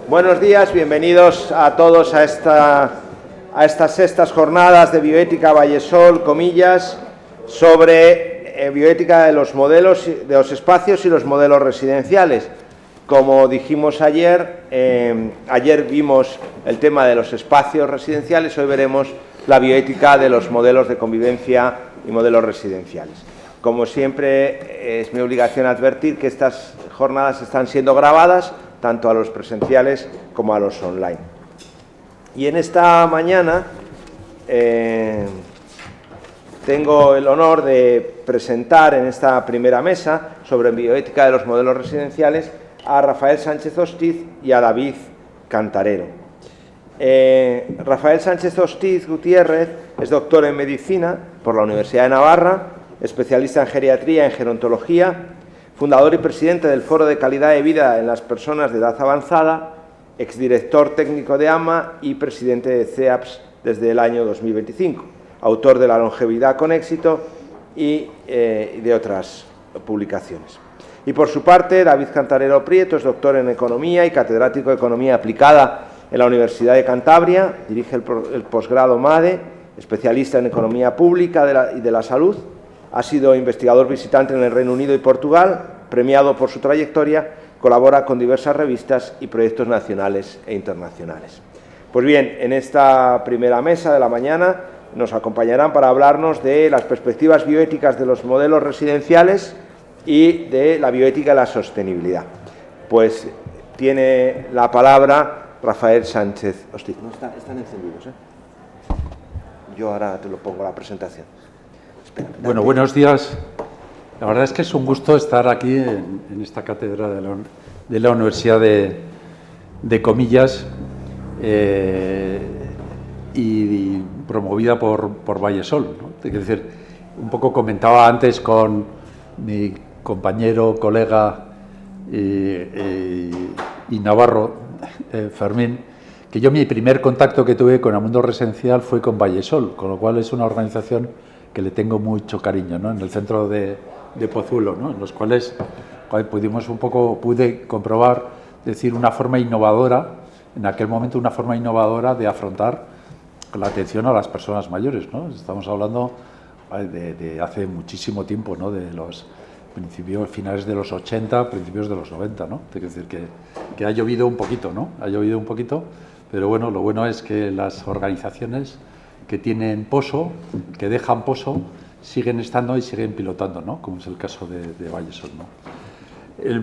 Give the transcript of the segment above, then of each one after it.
Buenos días, bienvenidos a todos a estas sextas jornadas de bioética Vallesol, comillas, sobre bioética de los modelos, de los espacios y los modelos residenciales. Como dijimos ayer, ayer vimos el tema de los espacios residenciales, hoy veremos la bioética de los modelos de convivencia y modelos residenciales. Como siempre, es mi obligación advertir que estas jornadas están siendo grabadas, tanto a los presenciales como a los online. Y en esta mañana tengo el honor de presentar en esta primera mesa sobre bioética de los modelos residenciales a Rafael Sánchez Hostiz y a David Cantarero. Rafael Sánchez Hostiz Gutiérrez es doctor en Medicina por la Universidad de Navarra, especialista en geriatría y en gerontología, fundador y presidente del Foro de Calidad de Vida en las Personas de Edad Avanzada, exdirector técnico de AMA y presidente de CEAPS desde el año 2025, autor de La longevidad con éxito y de otras publicaciones. Y por su parte, David Cantarero Prieto es doctor en Economía y catedrático de Economía Aplicada en la Universidad de Cantabria, dirige el posgrado MADE, especialista en Economía Pública y de la Salud. Ha sido investigador visitante en el Reino Unido y Portugal, premiado por su trayectoria, colabora con diversas revistas y proyectos nacionales e internacionales. Pues bien, en esta primera mesa de la mañana nos acompañarán para hablarnos de las perspectivas bioéticas de los modelos residenciales y de la bioética de la sostenibilidad. Pues tiene la palabra Rafael Sánchez Hostiz. No están encendidos, ¿eh? Yo ahora te lo pongo la presentación. Bueno, buenos días. La verdad es que es un gusto estar aquí en esta cátedra de la Universidad de Comillas y promovida por Vallesol, ¿no? Es decir, un poco comentaba antes con mi compañero, colega y navarro, Fermín, que yo mi primer contacto que tuve con el mundo residencial fue con Vallesol, con lo cual es una organización que le tengo mucho cariño, ¿no? En el centro de Pozuelo, ¿no? En los cuales pude comprobar, decir, una forma innovadora, en aquel momento una forma innovadora de afrontar la atención a las personas mayores, ¿no? Estamos hablando de hace muchísimo tiempo, ¿no? De los principios, finales de los 80, principios de los 90, ¿no? Es decir, que ha llovido un poquito, ¿no? Ha llovido un poquito, pero bueno, lo bueno es que las organizaciones que tienen pozo, que dejan pozo, siguen estando y siguen pilotando, ¿no? Como es el caso de Vallesol, ¿no?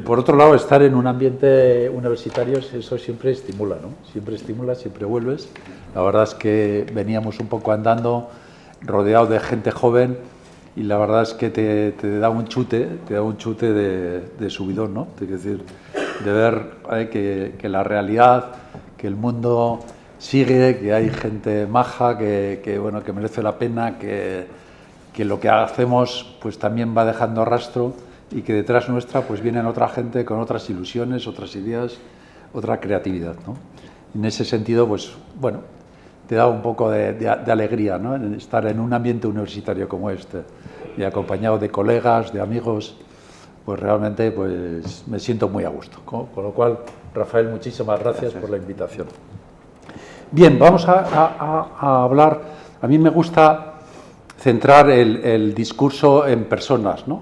Por otro lado, estar en un ambiente universitario, eso siempre estimula, ¿no? Siempre estimula, siempre vuelves. La verdad es que veníamos un poco andando rodeados de gente joven y la verdad es que te da un chute, de subidón, ¿no? Es decir, de ver que la realidad, que el mundo sigue, que hay gente maja, que merece la pena, que lo que hacemos pues también va dejando rastro y que detrás nuestra pues vienen otra gente con otras ilusiones, otras ideas, otra creatividad, ¿no? En ese sentido, pues bueno, te da un poco de alegría, ¿no? En estar en un ambiente universitario como este y acompañado de colegas, de amigos, pues realmente pues me siento muy a gusto, ¿no? Con lo cual, Rafael, muchísimas gracias por la invitación. Bien, vamos a hablar. A mí me gusta centrar el discurso en personas, ¿no?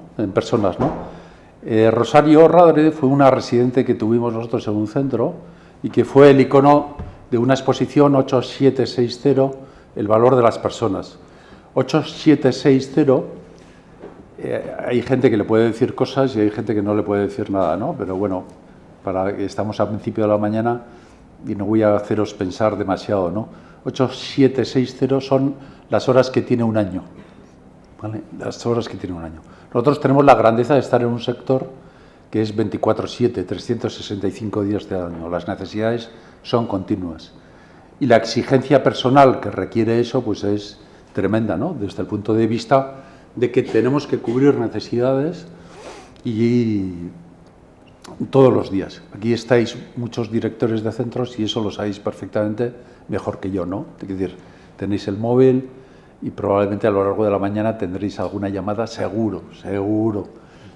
Rosario Radre fue una residente que tuvimos nosotros en un centro y que fue el icono de una exposición 8760, el valor de las personas. 8760, hay gente que le puede decir cosas y hay gente que no le puede decir nada, ¿no? Pero bueno, estamos al principio de la mañana y no voy a haceros pensar demasiado, ¿no? 8760 son las horas que tiene un año, ¿vale? Las horas que tiene un año. Nosotros tenemos la grandeza de estar en un sector que es 24/7, 365 días del año. Las necesidades son continuas. Y la exigencia personal que requiere eso, pues es tremenda, ¿no? Desde el punto de vista de que tenemos que cubrir necesidades y todos los días. Aquí estáis muchos directores de centros y eso lo sabéis perfectamente mejor que yo, ¿no? Es decir, tenéis el móvil y probablemente a lo largo de la mañana tendréis alguna llamada, seguro,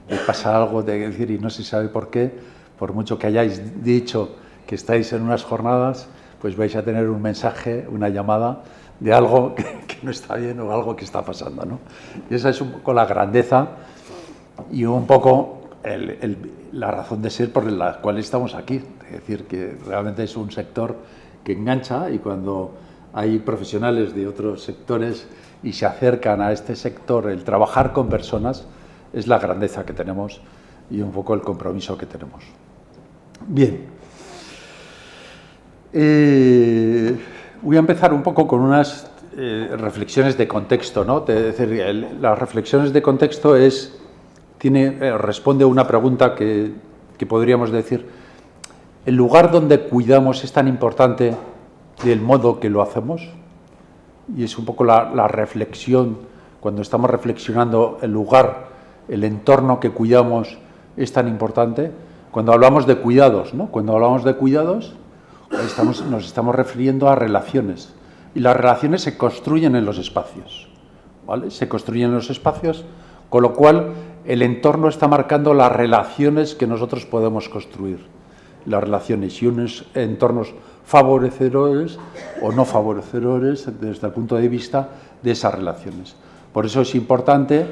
que pasa algo, de decir, y no se sabe por qué, por mucho que hayáis dicho que estáis en unas jornadas, pues vais a tener un mensaje, una llamada de algo que no está bien o algo que está pasando, ¿no? Y esa es un poco la grandeza y un poco la razón de ser por la cual estamos aquí. Es decir, que realmente es un sector que engancha, y cuando hay profesionales de otros sectores y se acercan a este sector, el trabajar con personas es la grandeza que tenemos y un poco el compromiso que tenemos. Bien. Voy a empezar un poco con unas reflexiones de contexto, ¿no? Es decir, las reflexiones de contexto responde a una pregunta que podríamos decir: ¿el lugar donde cuidamos es tan importante del modo que lo hacemos? Y es un poco la reflexión, cuando estamos reflexionando, el lugar, el entorno que cuidamos es tan importante. Cuando hablamos de cuidados, ¿no? Cuando hablamos de cuidados, nos estamos refiriendo a relaciones, y las relaciones se construyen en los espacios, ¿vale? Se construyen en los espacios, con lo cual el entorno está marcando las relaciones que nosotros podemos construir, las relaciones, y unos entornos favorecedores o no favorecedores desde el punto de vista de esas relaciones. Por eso es importante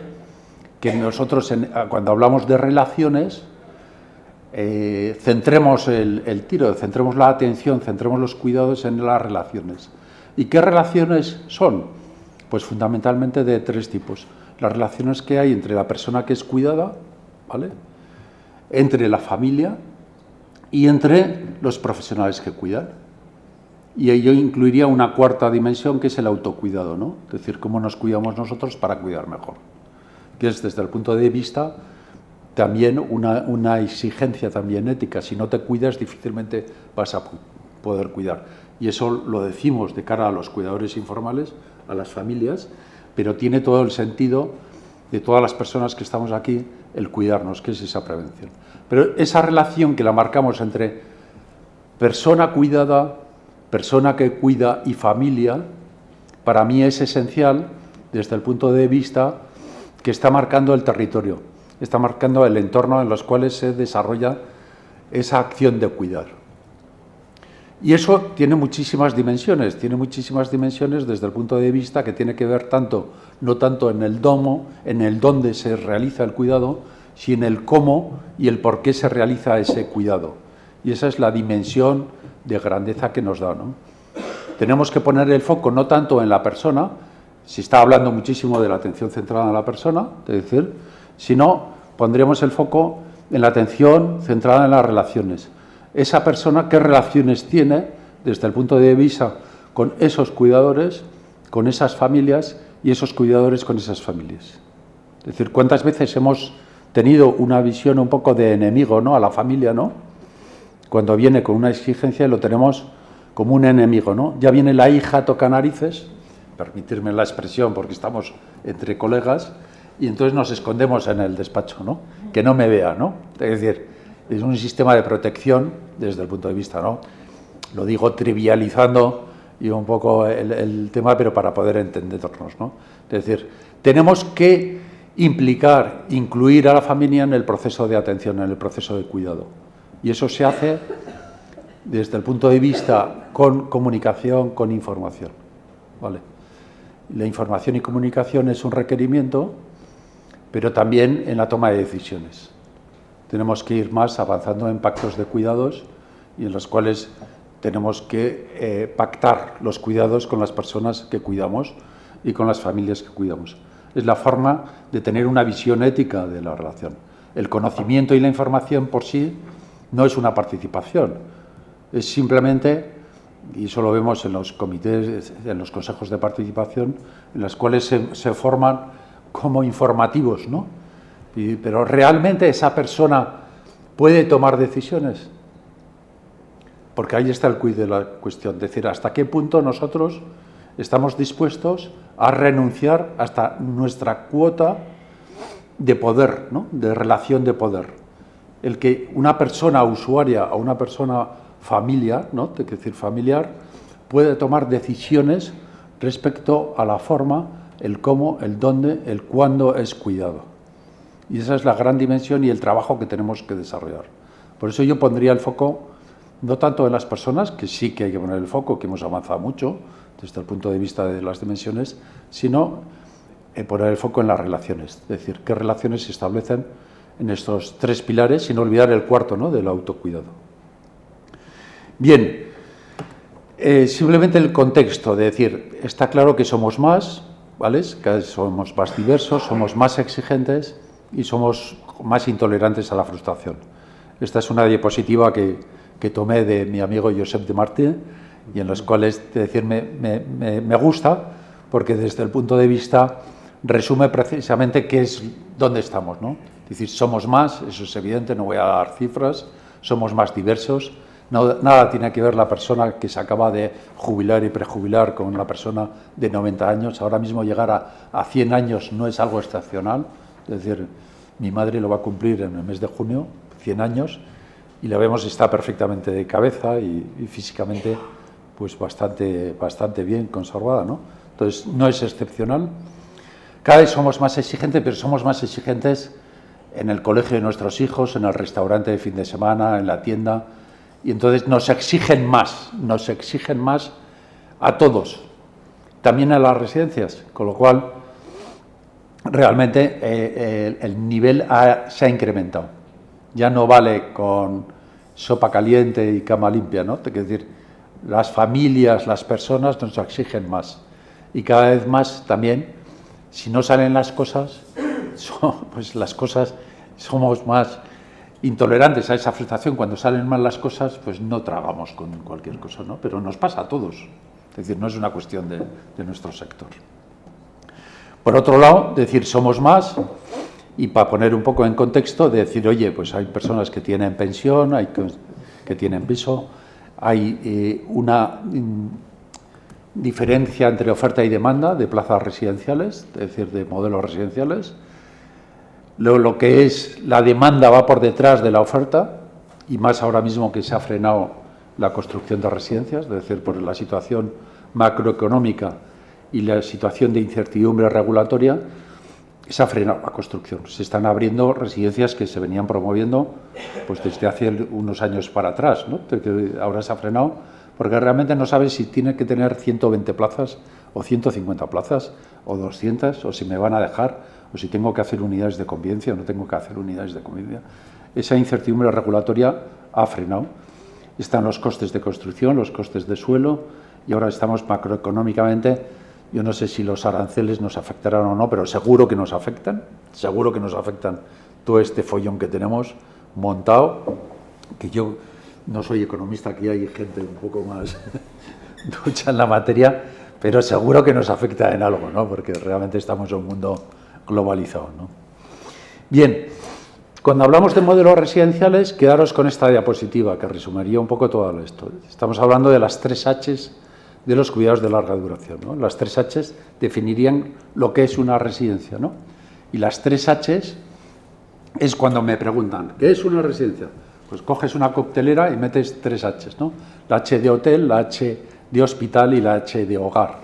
que nosotros, cuando hablamos de relaciones, centremos el tiro, centremos la atención, centremos los cuidados en las relaciones. ¿Y qué relaciones son? Pues fundamentalmente de tres tipos. Las relaciones que hay entre la persona que es cuidada, ¿vale?, entre la familia y entre los profesionales que cuidan. Y yo incluiría una cuarta dimensión, que es el autocuidado, ¿no? Es decir, cómo nos cuidamos nosotros para cuidar mejor. Que es, desde el punto de vista, también una exigencia también ética. Si no te cuidas, difícilmente vas a poder cuidar. Y eso lo decimos de cara a los cuidadores informales, a las familias, pero tiene todo el sentido de todas las personas que estamos aquí, el cuidarnos, que es esa prevención. Pero esa relación que la marcamos entre persona cuidada, persona que cuida y familia, para mí es esencial desde el punto de vista que está marcando el territorio, está marcando el entorno en los cuales se desarrolla esa acción de cuidar. Y eso tiene muchísimas dimensiones desde el punto de vista que tiene que ver no tanto en el domo, en el dónde se realiza el cuidado, sino en el cómo y el por qué se realiza ese cuidado. Y esa es la dimensión de grandeza que nos da, ¿no? Tenemos que poner el foco no tanto en la persona, se está hablando muchísimo de la atención centrada en la persona, es decir, sino pondremos el foco en la atención centrada en las relaciones. Esa persona, ¿qué relaciones tiene desde el punto de vista con esos cuidadores, con esas familias, y esos cuidadores con esas familias? Es decir, ¿cuántas veces hemos tenido una visión un poco de enemigo, ¿no?, a la familia, ¿no? Cuando viene con una exigencia lo tenemos como un enemigo, ¿no? Ya viene la hija, toca narices, permitirme la expresión porque estamos entre colegas, y entonces nos escondemos en el despacho, ¿no? Que no me vea, ¿no? Es decir, es un sistema de protección desde el punto de vista, ¿no? Lo digo trivializando y un poco el tema, pero para poder entendernos, ¿no? Es decir, tenemos que incluir a la familia en el proceso de atención, en el proceso de cuidado. Y eso se hace desde el punto de vista con comunicación, con información, ¿vale? La información y comunicación es un requerimiento, pero también en la toma de decisiones. Tenemos que ir más avanzando en pactos de cuidados, y en los cuales tenemos que pactar los cuidados con las personas que cuidamos y con las familias que cuidamos. Es la forma de tener una visión ética de la relación. El conocimiento y la información por sí no es una participación, es simplemente, y eso lo vemos en los comités, en los consejos de participación, en los cuales se forman como informativos, ¿no? Pero realmente esa persona puede tomar decisiones, porque ahí está el quid de la cuestión, es decir, hasta qué punto nosotros estamos dispuestos a renunciar hasta nuestra cuota de poder, ¿no?, de relación de poder. El que una persona usuaria o una persona familiar, ¿no?, es decir, familiar, puede tomar decisiones respecto a la forma, el cómo, el dónde, el cuándo es cuidado. Y esa es la gran dimensión y el trabajo que tenemos que desarrollar. Por eso yo pondría el foco no tanto en las personas, que sí que hay que poner el foco, que hemos avanzado mucho desde el punto de vista de las dimensiones, sino poner el foco en las relaciones, es decir, qué relaciones se establecen en estos tres pilares, sin olvidar el cuarto, ¿no?, del autocuidado. Bien, simplemente el contexto, de decir, está claro que somos más, ¿vale? Que somos más diversos, somos más exigentes y somos más intolerantes a la frustración. Esta es una diapositiva que tomé de mi amigo Josep de Martí, y en las cuales, decir, me gusta, porque desde el punto de vista resume precisamente dónde estamos, ¿no? Es decir, somos más, eso es evidente, no voy a dar cifras, somos más diversos, nada tiene que ver la persona que se acaba de jubilar y prejubilar con la persona de 90 años. Ahora mismo llegar a 100 años no es algo excepcional, es decir, mi madre lo va a cumplir en el mes de junio, 100 años, y la vemos, está perfectamente de cabeza y físicamente pues bastante bien conservada, ¿no? Entonces, no es excepcional. Cada vez somos más exigentes, pero somos más exigentes en el colegio de nuestros hijos, en el restaurante de fin de semana, en la tienda, y entonces nos exigen más a todos, también a las residencias, con lo cual realmente el nivel se ha incrementado. Ya no vale con sopa caliente y cama limpia, ¿no? Es decir, las familias, las personas nos exigen más. Y cada vez más también, si no salen las cosas, pues las cosas somos más intolerantes a esa frustración. Cuando salen mal las cosas, pues no tragamos con cualquier cosa, ¿no? Pero nos pasa a todos. Es decir, no es una cuestión de nuestro sector. Por otro lado, decir, somos más, y para poner un poco en contexto, de decir, oye, pues hay personas que tienen pensión, hay que tienen piso, hay una diferencia entre oferta y demanda de plazas residenciales, es decir, de modelos residenciales. Lo que es la demanda va por detrás de la oferta, y más ahora mismo que se ha frenado la construcción de residencias, es decir, por la situación macroeconómica y la situación de incertidumbre regulatoria, se ha frenado la construcción. Se están abriendo residencias que se venían promoviendo pues desde hace unos años para atrás, ¿no? Que ahora se ha frenado porque realmente no sabes si tiene que tener 120 plazas o 150 plazas o 200, o si me van a dejar, o si tengo que hacer unidades de convivencia o no tengo que hacer unidades de convivencia. Esa incertidumbre regulatoria ha frenado. Están los costes de construcción, los costes de suelo, y ahora estamos macroeconómicamente. Yo no sé si los aranceles nos afectarán o no, pero seguro que nos afectan todo este follón que tenemos montado, que yo no soy economista, aquí hay gente un poco más ducha en la materia, pero seguro que nos afecta en algo, ¿no? Porque realmente estamos en un mundo globalizado, ¿no? Bien, cuando hablamos de modelos residenciales, quedaros con esta diapositiva que resumiría un poco todo esto. Estamos hablando de las 3 H's de los cuidados de larga duración, ¿no? Las 3 H's definirían lo que es una residencia, ¿no? Y las 3 H's es cuando me preguntan, ¿qué es una residencia? Pues coges una coctelera y metes 3 H's, ¿no? La H de hotel, la H de hospital y la H de hogar,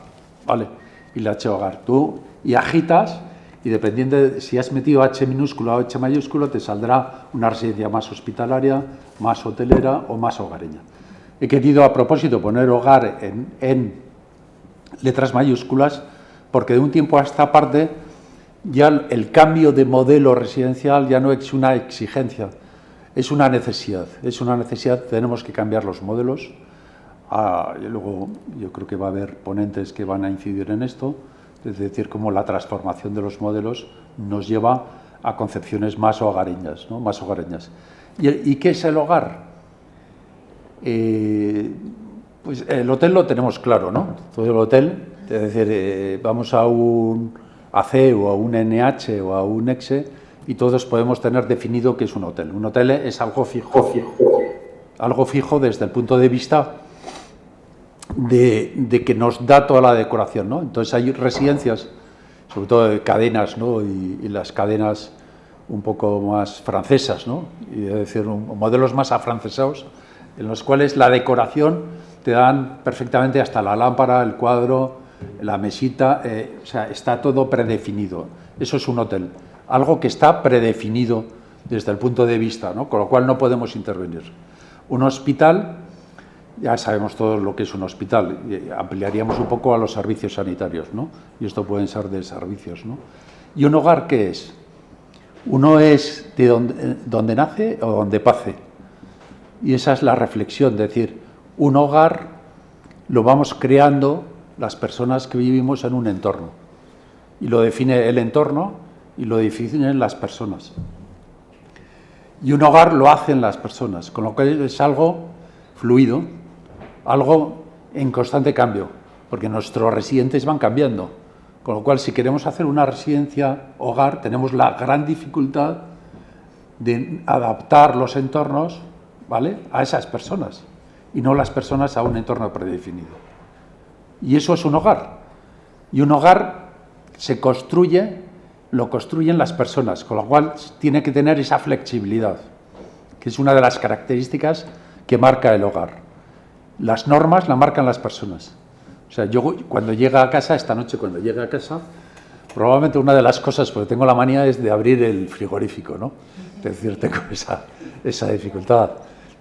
¿vale? Y la H de hogar. Tú y agitas, y dependiendo de si has metido H minúscula o H mayúscula, te saldrá una residencia más hospitalaria, más hotelera o más hogareña. He querido a propósito poner hogar en letras mayúsculas porque de un tiempo a esta parte ya el cambio de modelo residencial ya no es una exigencia, es una necesidad. Es una necesidad, tenemos que cambiar los modelos. Y luego yo creo que va a haber ponentes que van a incidir en esto, es decir, cómo la transformación de los modelos nos lleva a concepciones más hogareñas, ¿no? Más hogareñas. ¿Y qué es el hogar? Pues el hotel lo tenemos claro, ¿no? Todo el hotel, es decir, vamos a un AC o a un NH o a un EXE y todos podemos tener definido qué es un hotel. Un hotel es algo fijo desde el punto de vista de que nos da toda la decoración, ¿no? Entonces hay residencias, sobre todo de cadenas, ¿no? Y las cadenas un poco más francesas, ¿no? Y es decir, modelos más afrancesados, en los cuales la decoración te dan perfectamente hasta la lámpara, el cuadro, la mesita, o sea, está todo predefinido. Eso es un hotel, algo que está predefinido desde el punto de vista, ¿no? Con lo cual no podemos intervenir. Un hospital ya sabemos todo lo que es un hospital. Ampliaríamos un poco a los servicios sanitarios, ¿no? Y esto pueden ser de servicios, ¿no? ¿Y un hogar qué es? Uno es de donde nace o donde pace. Y esa es la reflexión, es decir, un hogar lo vamos creando las personas que vivimos en un entorno. Y lo define el entorno y lo definen las personas. Y un hogar lo hacen las personas, con lo que es algo fluido, algo en constante cambio, porque nuestros residentes van cambiando. Con lo cual, si queremos hacer una residencia hogar, tenemos la gran dificultad de adaptar los entornos, ¿vale?, a esas personas, y no las personas a un entorno predefinido. Y eso es un hogar. Y un hogar se construye, lo construyen las personas, con lo cual tiene que tener esa flexibilidad, que es una de las características que marca el hogar. Las normas la marcan las personas. O sea, yo cuando llega a casa, esta noche cuando llegue a casa, probablemente una de las cosas, porque tengo la manía, es de abrir el frigorífico, ¿no? Es decir, tengo esa dificultad.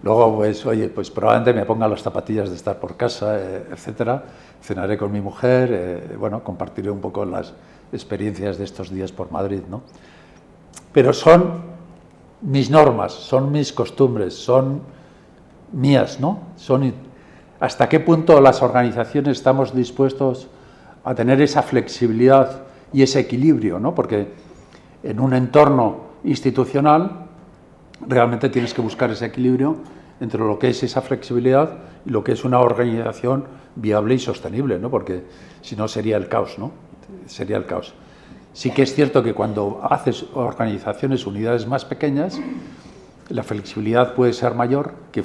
Luego, pues, oye, pues probablemente me ponga las zapatillas de estar por casa, etcétera. Cenaré con mi mujer, bueno, compartiré un poco las experiencias de estos días por Madrid, ¿no? Pero son mis normas, son mis costumbres, son mías, ¿no? ¿Hasta qué punto las organizaciones estamos dispuestos a tener esa flexibilidad y ese equilibrio, ¿no? Porque en un entorno institucional realmente tienes que buscar ese equilibrio entre lo que es esa flexibilidad y lo que es una organización viable y sostenible, ¿no? Porque si no sería el caos, ¿no? Sería el caos. Sí que es cierto que cuando haces organizaciones, unidades más pequeñas, la flexibilidad puede ser mayor que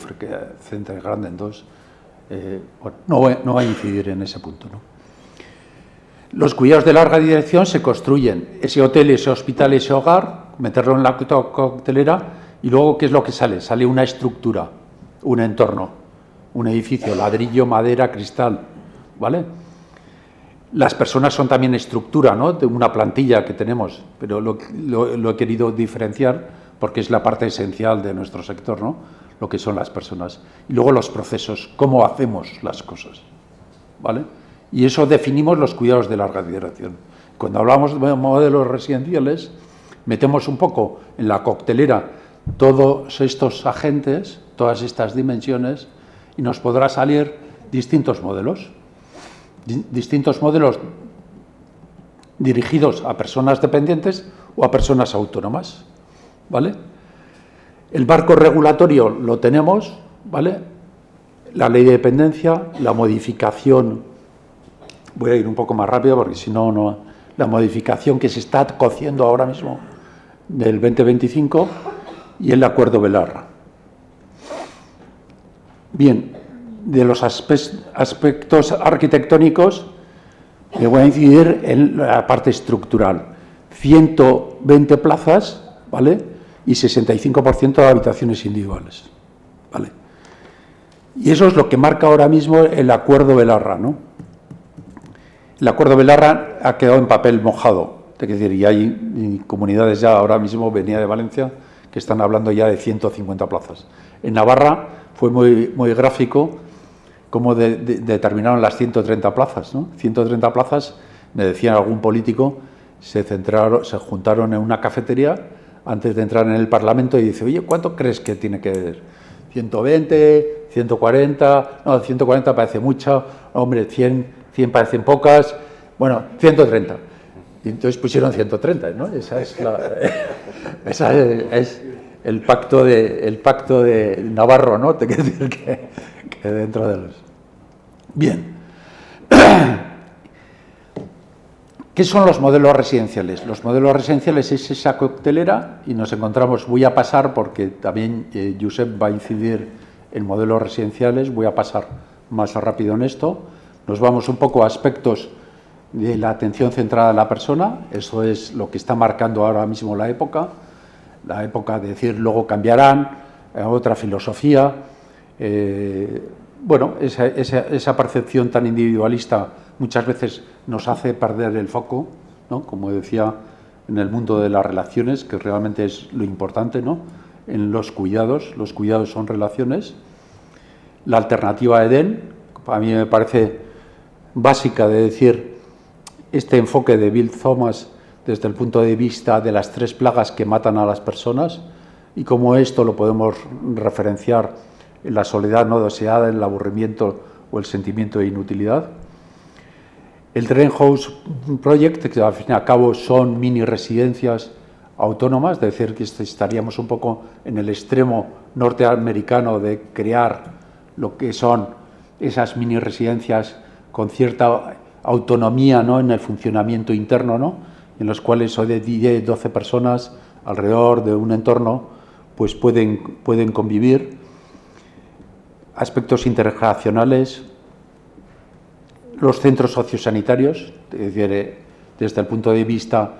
centros grandes. Entonces, bueno, no va a incidir en ese punto, ¿no? Los cuidados de larga dirección se construyen, ese hotel, ese hospital, ese hogar, meterlo en la coctelera y luego, ¿qué es lo que sale? Sale una estructura, un entorno, un edificio, ladrillo, madera, cristal, ¿vale? Las personas son también estructura, ¿no?, de una plantilla que tenemos, pero lo he querido diferenciar porque es la parte esencial de nuestro sector, ¿no?, lo que son las personas. Y luego los procesos, cómo hacemos las cosas, ¿vale? Y eso definimos los cuidados de larga duración. Cuando hablamos de modelos residenciales, metemos un poco en la coctelera todos estos agentes, todas estas dimensiones, y nos podrá salir distintos modelos dirigidos a personas dependientes o a personas autónomas, ¿vale? El marco regulatorio lo tenemos, ¿vale? La ley de dependencia, la modificación, voy a ir un poco más rápido porque si no, la modificación que se está cociendo ahora mismo del 2025 y el acuerdo Belarra. Bien, de los aspectos arquitectónicos me voy a incidir en la parte estructural. 120 plazas, ¿vale?, y 65% de habitaciones individuales, ¿vale? Y eso es lo que marca ahora mismo el acuerdo Belarra, ¿no? El acuerdo Belarra ha quedado en papel mojado, es decir, y hay comunidades ya ahora mismo, venía de Valencia, que están hablando ya de 150 plazas. En Navarra fue muy gráfico cómo determinaron las 130 plazas, ¿no? 130 plazas, me decía algún político, se juntaron en una cafetería antes de entrar en el Parlamento y dice, oye, ¿cuánto crees que tiene que haber? 120, 140, no, 140 parece mucho, hombre, 100 parecen pocas, bueno, 130. Y entonces pusieron 130, ¿no? Esa es el pacto de Navarro, ¿no? Te quiero decir que dentro de los... Bien. ¿Qué son los modelos residenciales? Los modelos residenciales es esa coctelera y nos encontramos, voy a pasar porque también Josep va a incidir en modelos residenciales, voy a pasar más rápido en esto. Nos vamos un poco a aspectos de la atención centrada en la persona, eso es lo que está marcando ahora mismo la época de decir, luego cambiarán, otra filosofía. Bueno, esa percepción tan individualista muchas veces nos hace perder el foco, ¿no?, como decía, en el mundo de las relaciones, que realmente es lo importante, ¿no?, en los cuidados son relaciones. la alternativa a Edén. A mí me parece básica de decir este enfoque de Bill Thomas desde el punto de vista de las 3 plagas que matan a las personas y cómo esto lo podemos referenciar en la soledad no deseada, en el aburrimiento o el sentimiento de inutilidad. El Dream House Project, que al fin y al cabo son mini residencias autónomas, es decir, que estaríamos un poco en el extremo norteamericano de crear lo que son esas mini residencias con cierta autonomía, ¿no?, en el funcionamiento interno, ¿no?, en los cuales hoy de 10, 12 personas alrededor de un entorno pues pueden convivir. Aspectos intergeneracionales, los centros sociosanitarios, es decir, desde el punto de vista,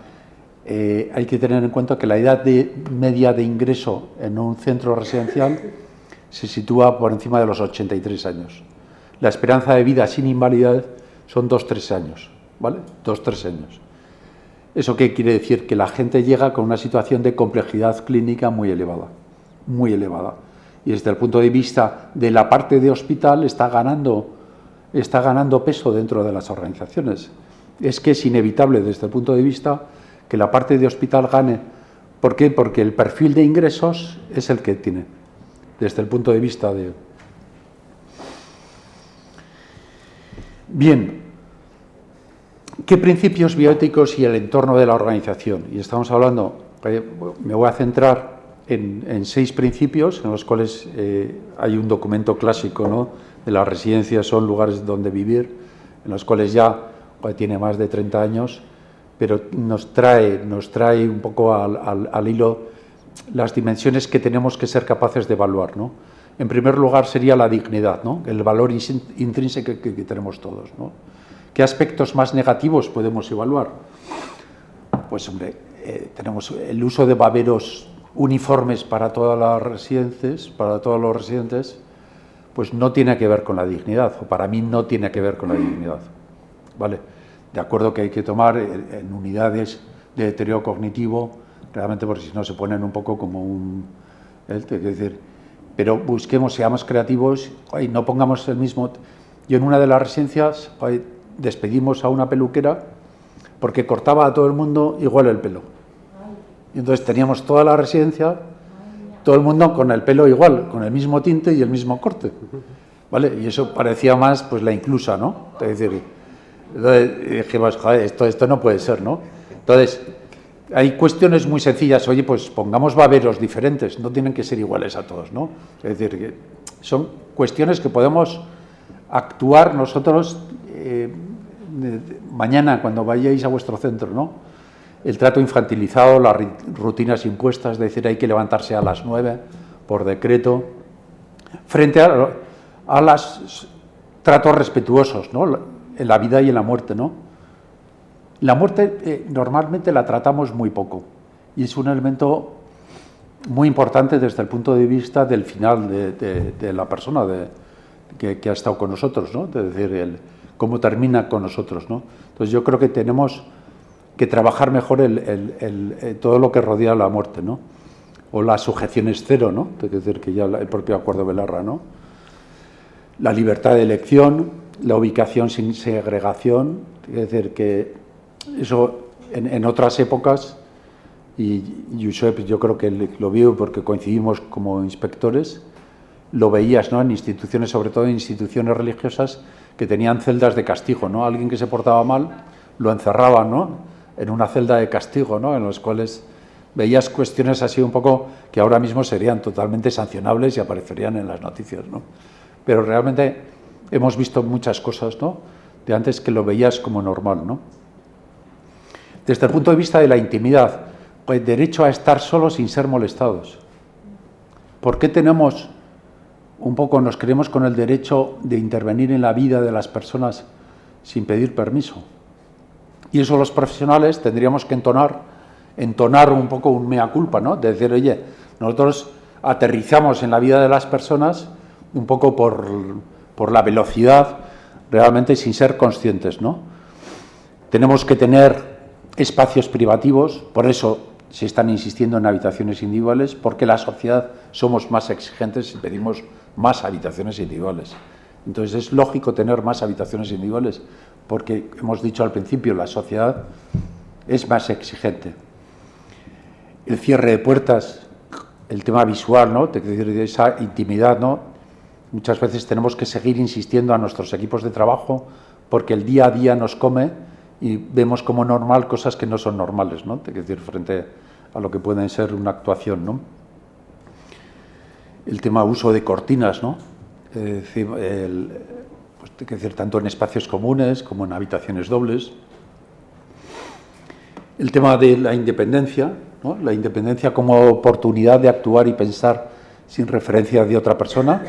hay que tener en cuenta que la edad media de ingreso en un centro residencial se sitúa por encima de los 83 años. La esperanza de vida sin invalidez son 2-3 años, ¿vale? 2-3 años. ¿Eso qué quiere decir? Que la gente llega con una situación de complejidad clínica muy elevada, muy elevada. Y desde el punto de vista de la parte de hospital está ganando peso dentro de las organizaciones. Es que es inevitable desde el punto de vista que la parte de hospital gane. ¿Por qué? Porque el perfil de ingresos es el que tiene, desde el punto de vista de... Bien, ¿qué principios bioéticos y el entorno de la organización? Y estamos hablando, me voy a centrar en 6 principios en los cuales hay un documento clásico, ¿no?, de las residencias, son lugares donde vivir, en los cuales ya tiene más de 30 años, pero nos trae un poco al hilo las dimensiones que tenemos que ser capaces de evaluar, ¿no? En primer lugar sería la dignidad, ¿no?, el valor intrínseco que tenemos todos, ¿no? ¿Qué aspectos más negativos podemos evaluar? Pues, hombre, tenemos el uso de baberos uniformes para todas las residencias, para todos los residentes, pues no tiene que ver con la dignidad, o para mí no tiene que ver con la dignidad, ¿vale? De acuerdo que hay que tomar en unidades de deterioro cognitivo, realmente, porque si no se ponen un poco como un... Es decir, pero busquemos, seamos creativos, y no pongamos el mismo... Yo en una de las residencias despedimos a una peluquera porque cortaba a todo el mundo igual el pelo. Y entonces teníamos toda la residencia, todo el mundo con el pelo igual, con el mismo tinte y el mismo corte, ¿vale? Y eso parecía más, pues, la inclusa, ¿no? Es decir, dijimos, joder, esto no puede ser, ¿no? Entonces, hay cuestiones muy sencillas. Oye, pues pongamos baberos diferentes, no tienen que ser iguales a todos, ¿no? Es decir, que son cuestiones que podemos actuar nosotros mañana cuando vayáis a vuestro centro, ¿no? El trato infantilizado, las rutinas impuestas, es decir, hay que levantarse a las 9 por decreto, frente a los tratos respetuosos, ¿no?, en la vida y en la muerte, ¿no? La muerte normalmente la tratamos muy poco y es un elemento muy importante desde el punto de vista del final de la persona que ha estado con nosotros, ¿no? Es decir, cómo termina con nosotros, ¿no? Entonces yo creo que tenemos que trabajar mejor todo lo que rodea la muerte, ¿no? O las sujeciones cero, ¿no? Es decir, que ya el propio acuerdo Belarra, ¿no? La libertad de elección, la ubicación sin segregación, es decir, que eso en otras épocas, y Josep yo creo que lo vio porque coincidimos como inspectores, lo veías, ¿no?, en instituciones, sobre todo en instituciones religiosas, que tenían celdas de castigo, ¿no? Alguien que se portaba mal lo encerraban, ¿no?, en una celda de castigo, ¿no?, en los cuales veías cuestiones así un poco que ahora mismo serían totalmente sancionables y aparecerían en las noticias, ¿no? Pero realmente hemos visto muchas cosas, ¿no?, de antes que lo veías como normal, ¿no? Desde el punto de vista de la intimidad, el derecho a estar solos sin ser molestados. ¿Por qué tenemos un poco, nos creemos con el derecho de intervenir en la vida de las personas sin pedir permiso? Y eso los profesionales tendríamos que entonar un poco un mea culpa, ¿no? De decir, oye, nosotros aterrizamos en la vida de las personas un poco por la velocidad, realmente sin ser conscientes, ¿no? Tenemos que tener espacios privativos, por eso se están insistiendo en habitaciones individuales, porque la sociedad somos más exigentes y pedimos más habitaciones individuales. Entonces es lógico tener más habitaciones individuales porque, hemos dicho al principio, la sociedad es más exigente. El cierre de puertas, el tema visual, ¿no? Es decir, de esa intimidad, ¿no? Muchas veces tenemos que seguir insistiendo a nuestros equipos de trabajo porque el día a día nos come y vemos como normal cosas que no son normales, ¿no? Es decir, frente a lo que puede ser una actuación, ¿no? El tema uso de cortinas, ¿no? Es decir, tanto en espacios comunes como en habitaciones dobles. El tema de la independencia, ¿no? La independencia como oportunidad de actuar y pensar sin referencia de otra persona,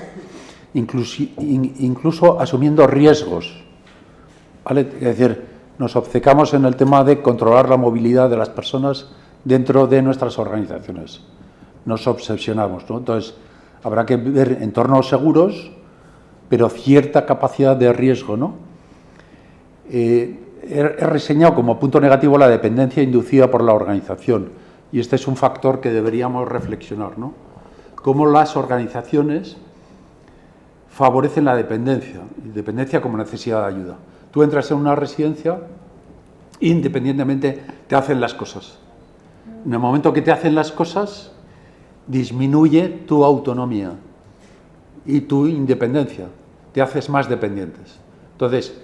incluso asumiendo riesgos, ¿vale? Es decir, nos obcecamos en el tema de controlar la movilidad de las personas dentro de nuestras organizaciones. Nos obsesionamos, ¿no? Entonces, habrá que ver entornos seguros, pero cierta capacidad de riesgo, ¿no? He reseñado como punto negativo la dependencia inducida por la organización, y este es un factor que deberíamos reflexionar, ¿no? Cómo las organizaciones favorecen la dependencia como necesidad de ayuda. Tú entras en una residencia, independientemente te hacen las cosas. En el momento que te hacen las cosas, disminuye tu autonomía y tu independencia, te haces más dependientes. Entonces,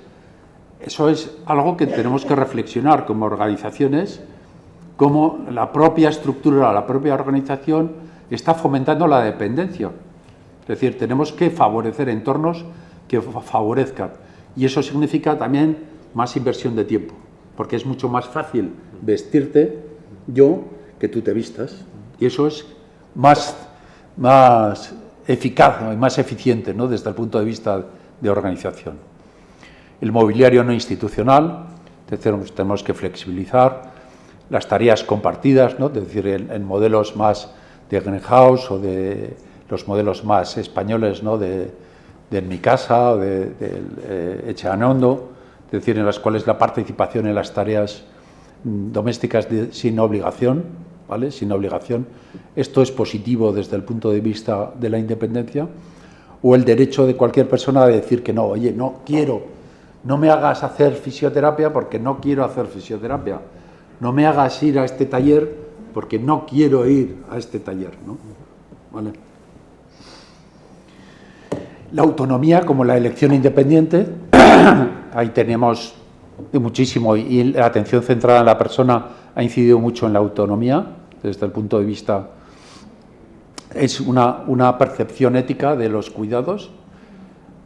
eso es algo que tenemos que reflexionar como organizaciones, cómo la propia estructura, la propia organización está fomentando la dependencia. Es decir, tenemos que favorecer entornos que favorezcan. Y eso significa también más inversión de tiempo, porque es mucho más fácil vestirte yo que tú te vistas. Y eso es más eficaz y más eficiente, ¿no? Desde el punto de vista de organización. El mobiliario no institucional, es decir, tenemos que flexibilizar las tareas compartidas, ¿no? Es decir, en modelos más de greenhouse o de los modelos más españoles, ¿no? de En mi casa o de Echeanondo, es decir, en las cuales la participación en las tareas domésticas sin obligación, ¿vale? Sin obligación. Esto es positivo desde el punto de vista de la independencia, o el derecho de cualquier persona a decir que no, oye, no quiero, no me hagas hacer fisioterapia porque no quiero hacer fisioterapia, no me hagas ir a este taller porque no quiero ir a este taller, ¿no? ¿Vale? La autonomía como la elección independiente, ahí tenemos muchísimo, y la atención centrada en la persona ha incidido mucho en la autonomía, desde el punto de vista, es una percepción ética de los cuidados.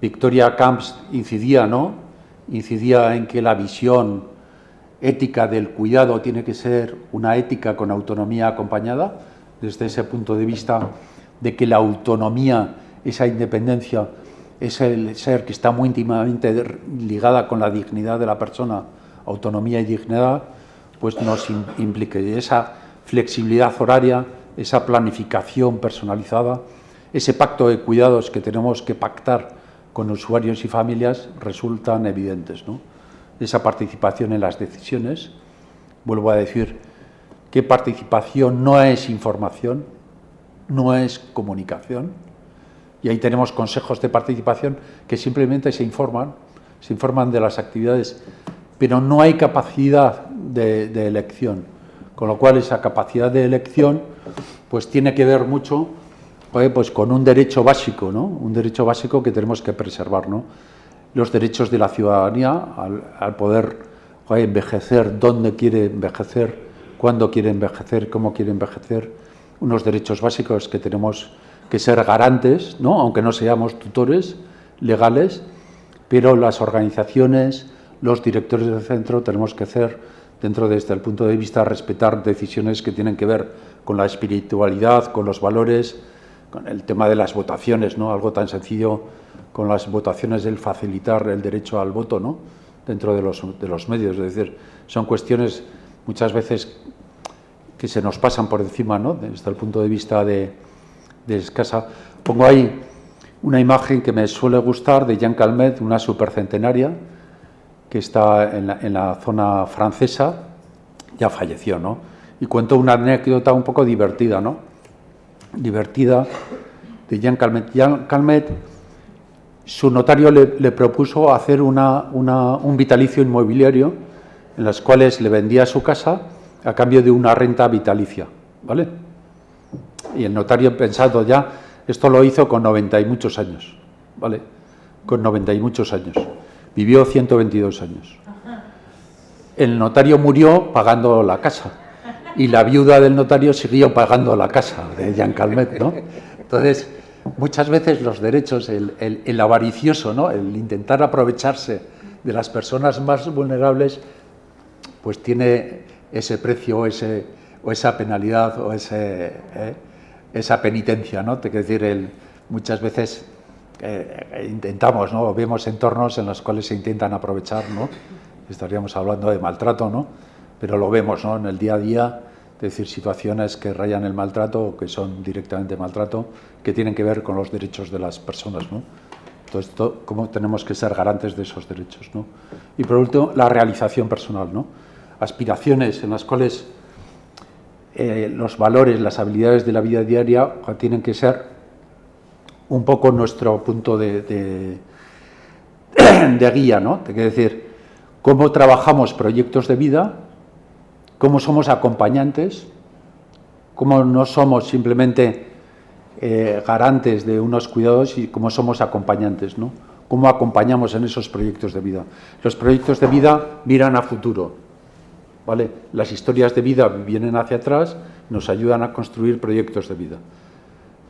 Victoria Camps incidía, ¿no? Incidía en que la visión ética del cuidado tiene que ser una ética con autonomía acompañada, desde ese punto de vista de que la autonomía, esa independencia, es el ser que está muy íntimamente ligada con la dignidad de la persona, autonomía y dignidad, pues nos implique esa flexibilidad horaria, esa planificación personalizada, ese pacto de cuidados que tenemos que pactar con usuarios y familias resultan evidentes, ¿no? Esa participación en las decisiones, vuelvo a decir que participación no es información, no es comunicación, y ahí tenemos consejos de participación que simplemente se informan de las actividades, pero no hay capacidad de elección, con lo cual esa capacidad de elección pues tiene que ver mucho pues con un derecho básico, ¿no? Un derecho básico que tenemos que preservar, ¿no? Los derechos de la ciudadanía al poder envejecer, dónde quiere envejecer, cuándo quiere envejecer, cómo quiere envejecer, unos derechos básicos que tenemos que ser garantes, ¿no? Aunque no seamos tutores legales, pero las organizaciones, los directores del centro tenemos que hacer, dentro desde el punto de vista, respetar decisiones que tienen que ver con la espiritualidad, con los valores, con el tema de las votaciones, ¿no? Algo tan sencillo con las votaciones del facilitar el derecho al voto, ¿no? Dentro de los medios, es decir, son cuestiones muchas veces que se nos pasan por encima, ¿no? Desde el punto de vista de escasa. Pongo ahí una imagen que me suele gustar de Jean Calmet, una supercentenaria que está en la zona francesa, ya falleció, ¿no? Y cuento una anécdota un poco divertida, ¿no? Divertida de Jean Calmet. Jean Calmet, su notario le propuso hacer un vitalicio inmobiliario en las cuales le vendía su casa a cambio de una renta vitalicia, ¿vale? Y el notario, pensando ya, esto lo hizo con 90 y muchos años, ¿vale? Con 90 y muchos años. Vivió 122 años. El notario murió pagando la casa y la viuda del notario siguió pagando la casa de Jean Calmet, ¿no? Entonces, muchas veces los derechos, el avaricioso, ¿no? El intentar aprovecharse de las personas más vulnerables, pues tiene ese precio o esa penalidad o esa penitencia, ¿no? Te quiero decir, muchas veces intentamos, ¿no? Vemos entornos en los cuales se intentan aprovechar, ¿no? Estaríamos hablando de maltrato, ¿no? Pero lo vemos, ¿no? En el día a día, es decir, situaciones que rayan el maltrato o que son directamente maltrato, que tienen que ver con los derechos de las personas, ¿no? Entonces, ¿cómo tenemos que ser garantes de esos derechos, ¿no? Y por último, la realización personal, ¿no? Aspiraciones en las cuales los valores, las habilidades de la vida diaria tienen que ser un poco nuestro punto de guía, ¿no? Te quiero decir, cómo trabajamos proyectos de vida, cómo somos acompañantes, cómo no somos simplemente garantes de unos cuidados y cómo somos acompañantes, ¿no? Cómo acompañamos en esos proyectos de vida. Los proyectos de vida miran a futuro, ¿vale? Las historias de vida vienen hacia atrás, nos ayudan a construir proyectos de vida.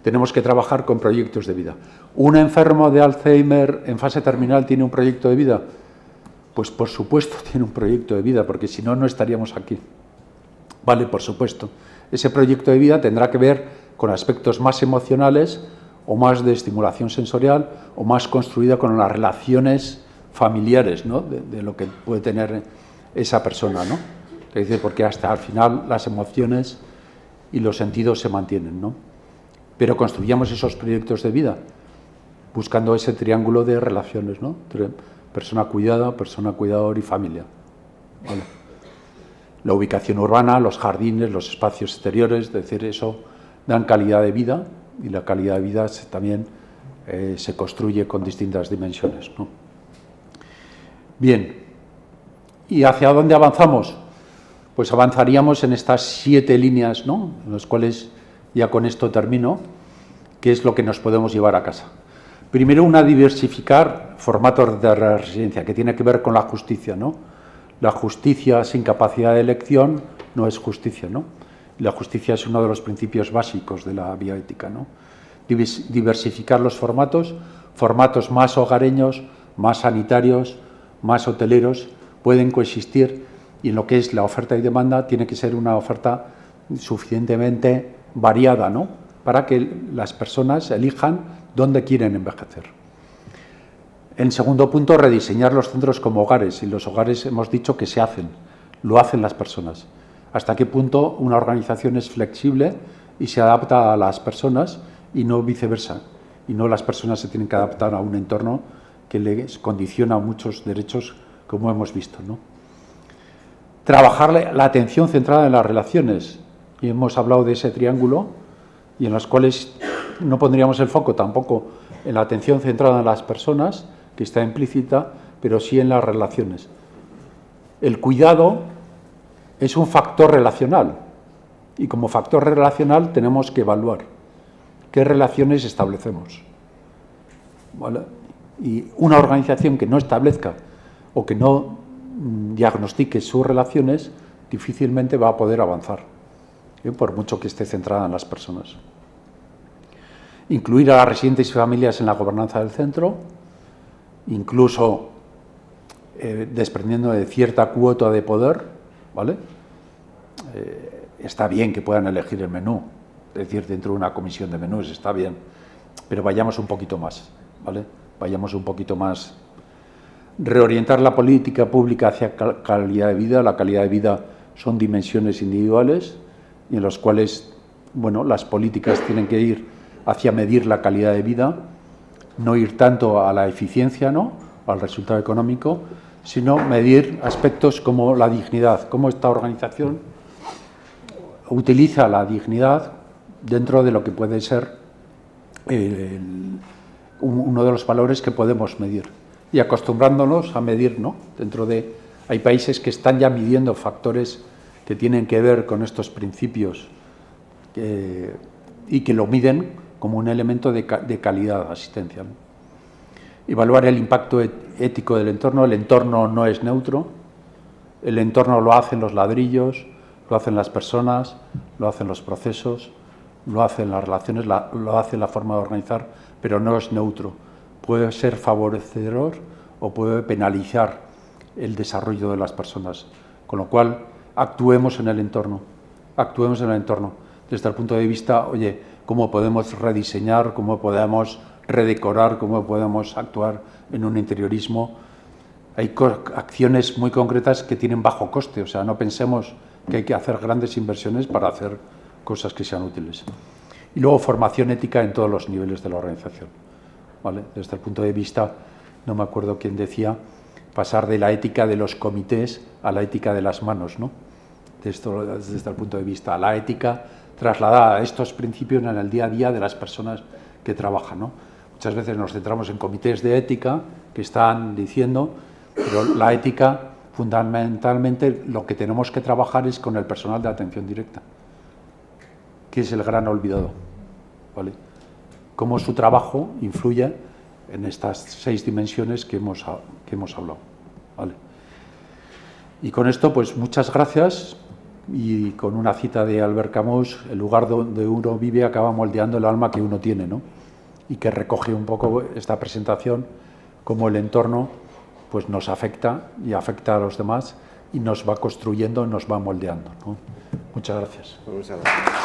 Tenemos que trabajar con proyectos de vida. ¿Un enfermo de Alzheimer en fase terminal tiene un proyecto de vida? Pues por supuesto tiene un proyecto de vida, porque si no, no estaríamos aquí. Vale, por supuesto. Ese proyecto de vida tendrá que ver con aspectos más emocionales o más de estimulación sensorial o más construida con las relaciones familiares, ¿no? de lo que puede tener esa persona, ¿no? Es decir, porque hasta al final las emociones y los sentidos se mantienen, ¿no? Pero construyamos esos proyectos de vida buscando ese triángulo de relaciones, ¿no? Persona cuidada, persona cuidador y familia. ¿Vale? La ubicación urbana, los jardines, los espacios exteriores, es decir, eso dan calidad de vida y la calidad de vida también se construye con distintas dimensiones, ¿no? Bien, ¿y hacia dónde avanzamos? Pues avanzaríamos en estas 7 líneas, ¿no? En las cuales ya con esto termino, que es lo que nos podemos llevar a casa. Primero, diversificar formatos de residencia, que tiene que ver con la justicia, ¿no? La justicia sin capacidad de elección no es justicia, ¿no? La justicia es uno de los principios básicos de la bioética, ¿no? Diversificar los formatos más hogareños, más sanitarios, más hoteleros, pueden coexistir, y en lo que es la oferta y demanda tiene que ser una oferta suficientemente variada, ¿no? Para que las personas elijan dónde quieren envejecer. En segundo punto, rediseñar los centros como hogares, y los hogares hemos dicho que se hacen, lo hacen las personas. ¿Hasta qué punto una organización es flexible y se adapta a las personas y no viceversa? Y no las personas se tienen que adaptar a un entorno que les condiciona muchos derechos, como hemos visto, ¿no? Trabajar la atención centrada en las relaciones, y hemos hablado de ese triángulo, y en los cuales no pondríamos el foco tampoco en la atención centrada en las personas, que está implícita, pero sí en las relaciones. El cuidado es un factor relacional, y como factor relacional tenemos que evaluar qué relaciones establecemos, ¿vale? Y una organización que no establezca o que no diagnostique sus relaciones difícilmente va a poder avanzar, por mucho que esté centrada en las personas. Incluir a las residentes y familias en la gobernanza del centro, incluso desprendiendo de cierta cuota de poder, ¿vale? Está bien que puedan elegir el menú, es decir, dentro de una comisión de menús está bien, pero vayamos un poquito más, ¿vale? Vayamos un poquito más. Reorientar la política pública hacia calidad de vida. La calidad de vida son dimensiones individuales y en las cuales, bueno, las políticas tienen que ir hacia medir la calidad de vida, no ir tanto a la eficiencia, ¿no?, al resultado económico, sino medir aspectos como la dignidad, cómo esta organización utiliza la dignidad dentro de lo que puede ser uno de los valores que podemos medir. Y acostumbrándonos a medir, ¿no? Hay países que están ya midiendo factores que tienen que ver con estos principios y que lo miden como un elemento de calidad asistencial. Evaluar el impacto ético del entorno. El entorno no es neutro. El entorno lo hacen los ladrillos, lo hacen las personas, lo hacen los procesos, lo hacen las relaciones, lo hace la forma de organizar, pero no es neutro. Puede ser favorecedor o puede penalizar el desarrollo de las personas. Con lo cual, actuemos en el entorno. Actuemos en el entorno. Desde el punto de vista, oye, cómo podemos rediseñar, cómo podemos redecorar, cómo podemos actuar en un interiorismo. Hay acciones muy concretas que tienen bajo coste, o sea, no pensemos que hay que hacer grandes inversiones para hacer cosas que sean útiles. Y luego formación ética en todos los niveles de la organización, ¿vale? Desde el punto de vista, no me acuerdo quién decía, pasar de la ética de los comités a la ética de las manos, ¿no? Desde el punto de vista, la ética trasladada a estos principios en el día a día de las personas que trabajan, ¿no? Muchas veces nos centramos en comités de ética que están diciendo, pero la ética, fundamentalmente, lo que tenemos que trabajar es con el personal de atención directa, que es el gran olvidado, ¿vale? Cómo su trabajo influye en estas 6 dimensiones que hemos hablado, ¿vale? Y con esto, pues muchas gracias, y con una cita de Albert Camus, el lugar donde uno vive acaba moldeando el alma que uno tiene, ¿no? Y que recoge un poco esta presentación, cómo el entorno pues nos afecta y afecta a los demás y nos va construyendo, nos va moldeando, ¿no? Muchas gracias. Muchas gracias.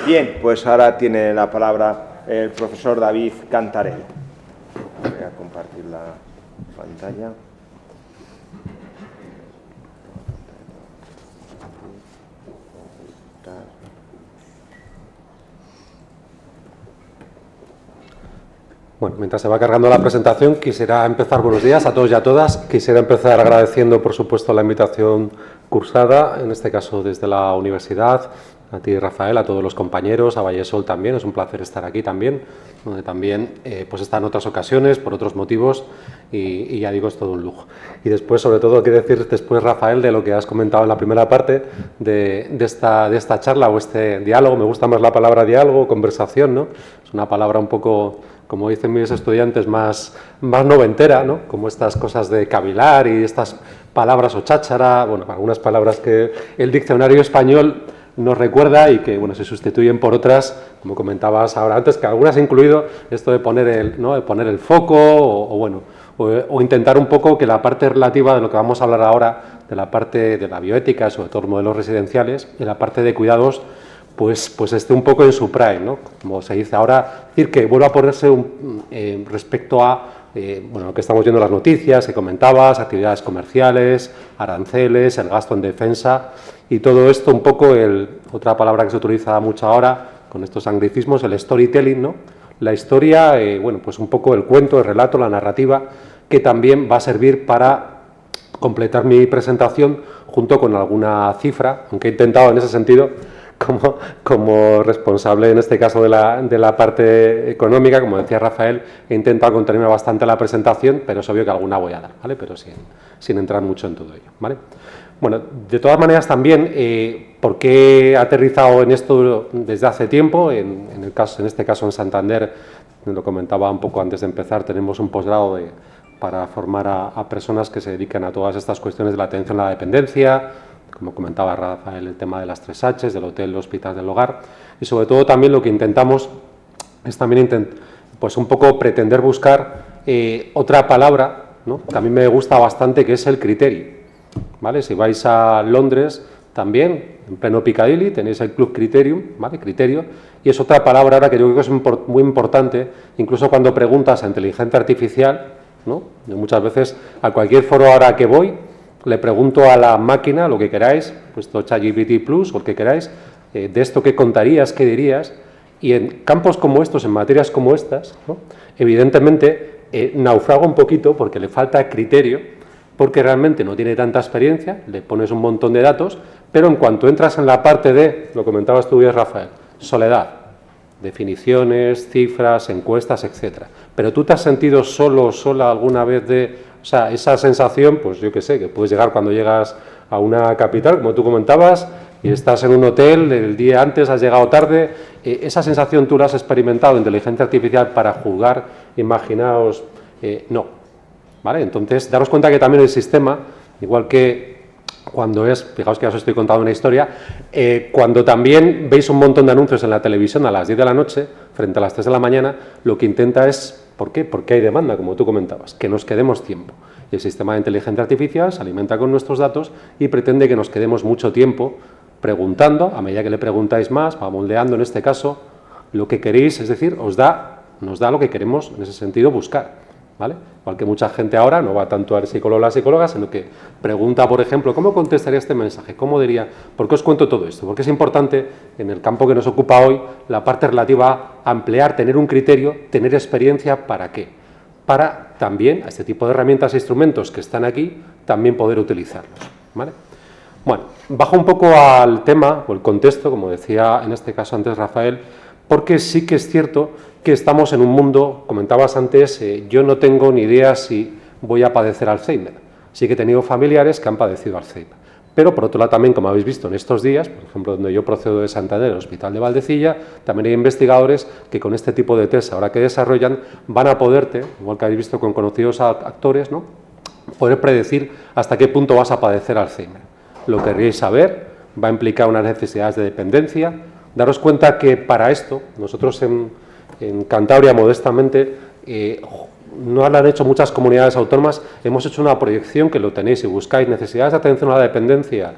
Bien, pues ahora tiene la palabra el profesor David Cantarell. Voy a compartir la pantalla. Bueno, mientras se va cargando la presentación, quisiera empezar, buenos días a todos y a todas. Quisiera empezar agradeciendo, por supuesto, la invitación cursada, en este caso desde la universidad, a ti, Rafael, a todos los compañeros, a Vallesol también. Es un placer estar aquí también, donde también pues está en otras ocasiones, por otros motivos, y ya digo, es todo un lujo. Y después, sobre todo, hay que decir después, Rafael, de lo que has comentado en la primera parte de esta charla o este diálogo. Me gusta más la palabra diálogo, conversación, ¿no? Es una palabra un poco, como dicen mis estudiantes, más noventera, ¿no? Como estas cosas de cavilar y estas palabras o cháchara, bueno, algunas palabras que el diccionario español nos recuerda y que, bueno, se sustituyen por otras, como comentabas ahora antes, que algunas he incluido esto de poner el foco o intentar un poco que la parte relativa de lo que vamos a hablar ahora, de la parte de la bioética, sobre todo modelos residenciales, y la parte de cuidados, pues esté un poco en su prime, ¿no? Como se dice ahora, decir que vuelva a ponerse respecto a lo que estamos viendo en las noticias, que comentabas, actividades comerciales, aranceles, el gasto en defensa y todo esto un poco, otra palabra que se utiliza mucho ahora con estos anglicismos, el storytelling, ¿no? La historia, pues un poco el cuento, el relato, la narrativa, que también va a servir para completar mi presentación junto con alguna cifra, aunque he intentado en ese sentido, como responsable en este caso de la parte económica, como decía Rafael, he intentado contenerme bastante la presentación, pero es obvio que alguna voy a dar, ¿vale? Pero sin entrar mucho en todo ello, ¿vale? Bueno, de todas maneras también, ¿por qué he aterrizado en esto desde hace tiempo? En este caso en Santander, lo comentaba un poco antes de empezar, tenemos un posgrado para formar a personas que se dedican a todas estas cuestiones de la atención a la dependencia, como comentaba Rafael, el tema de las 3 Hs, del hotel, el hospital, del hogar, y sobre todo también lo que intentamos es también pues un poco pretender buscar otra palabra, ¿no?, que a mí me gusta bastante, que es el criterio, ¿vale? Si vais a Londres también, en pleno Piccadilly, tenéis el Club Criterium, ¿vale? Criterio, y es otra palabra ahora que yo creo que es muy importante, incluso cuando preguntas a inteligencia artificial, ¿no? Yo muchas veces a cualquier foro ahora que voy, le pregunto a la máquina lo que queráis, pues ChatGPT Plus o el que queráis, de esto qué contarías, qué dirías, y en campos como estos, en materias como estas, ¿no?, evidentemente naufraga un poquito porque le falta criterio, porque realmente no tiene tanta experiencia, le pones un montón de datos, pero en cuanto entras en la parte de, lo comentabas tú bien, Rafael, soledad, definiciones, cifras, encuestas, etcétera. Pero tú te has sentido solo o sola alguna vez o sea, esa sensación, pues yo qué sé, que puedes llegar cuando llegas a una capital, como tú comentabas, y estás en un hotel, el día antes has llegado tarde, esa sensación tú la has experimentado, inteligencia artificial para juzgar, imaginaos, no, ¿vale? Entonces, daros cuenta que también el sistema, igual que cuando fijaos que ya os estoy contando una historia, cuando también veis un montón de anuncios en la televisión a las 10 de la noche, frente a las 3 de la mañana, lo que intenta es, ¿por qué? Porque hay demanda, como tú comentabas, que nos quedemos tiempo. Y el sistema de inteligencia artificial se alimenta con nuestros datos y pretende que nos quedemos mucho tiempo preguntando, a medida que le preguntáis más, va moldeando en este caso lo que queréis, es decir, nos da lo que queremos en ese sentido buscar, ¿vale? Igual que mucha gente ahora no va tanto al psicólogo o la psicóloga, sino que pregunta, por ejemplo, ¿cómo contestaría este mensaje? ¿Cómo diría? ¿Por qué os cuento todo esto? Porque es importante, en el campo que nos ocupa hoy, la parte relativa a ampliar, tener un criterio, tener experiencia, ¿para qué? Para también, a este tipo de herramientas e instrumentos que están aquí, también poder utilizarlos, ¿vale? Bueno, bajo un poco al tema, o el contexto, como decía en este caso antes Rafael, porque sí que es cierto que estamos en un mundo, comentabas antes, yo no tengo ni idea si voy a padecer Alzheimer. Sí que he tenido familiares que han padecido Alzheimer. Pero por otro lado también, como habéis visto en estos días, por ejemplo, donde yo procedo de Santander, el Hospital de Valdecilla, también hay investigadores que con este tipo de test, ahora que desarrollan, van a poderte, igual que habéis visto con conocidos actores, ¿no?, poder predecir hasta qué punto vas a padecer Alzheimer. Lo querríais saber, va a implicar unas necesidades de dependencia. Daros cuenta que para esto, nosotros en Cantabria, modestamente, no lo han hecho muchas comunidades autónomas, hemos hecho una proyección que lo tenéis, si buscáis necesidades de atención a la dependencia,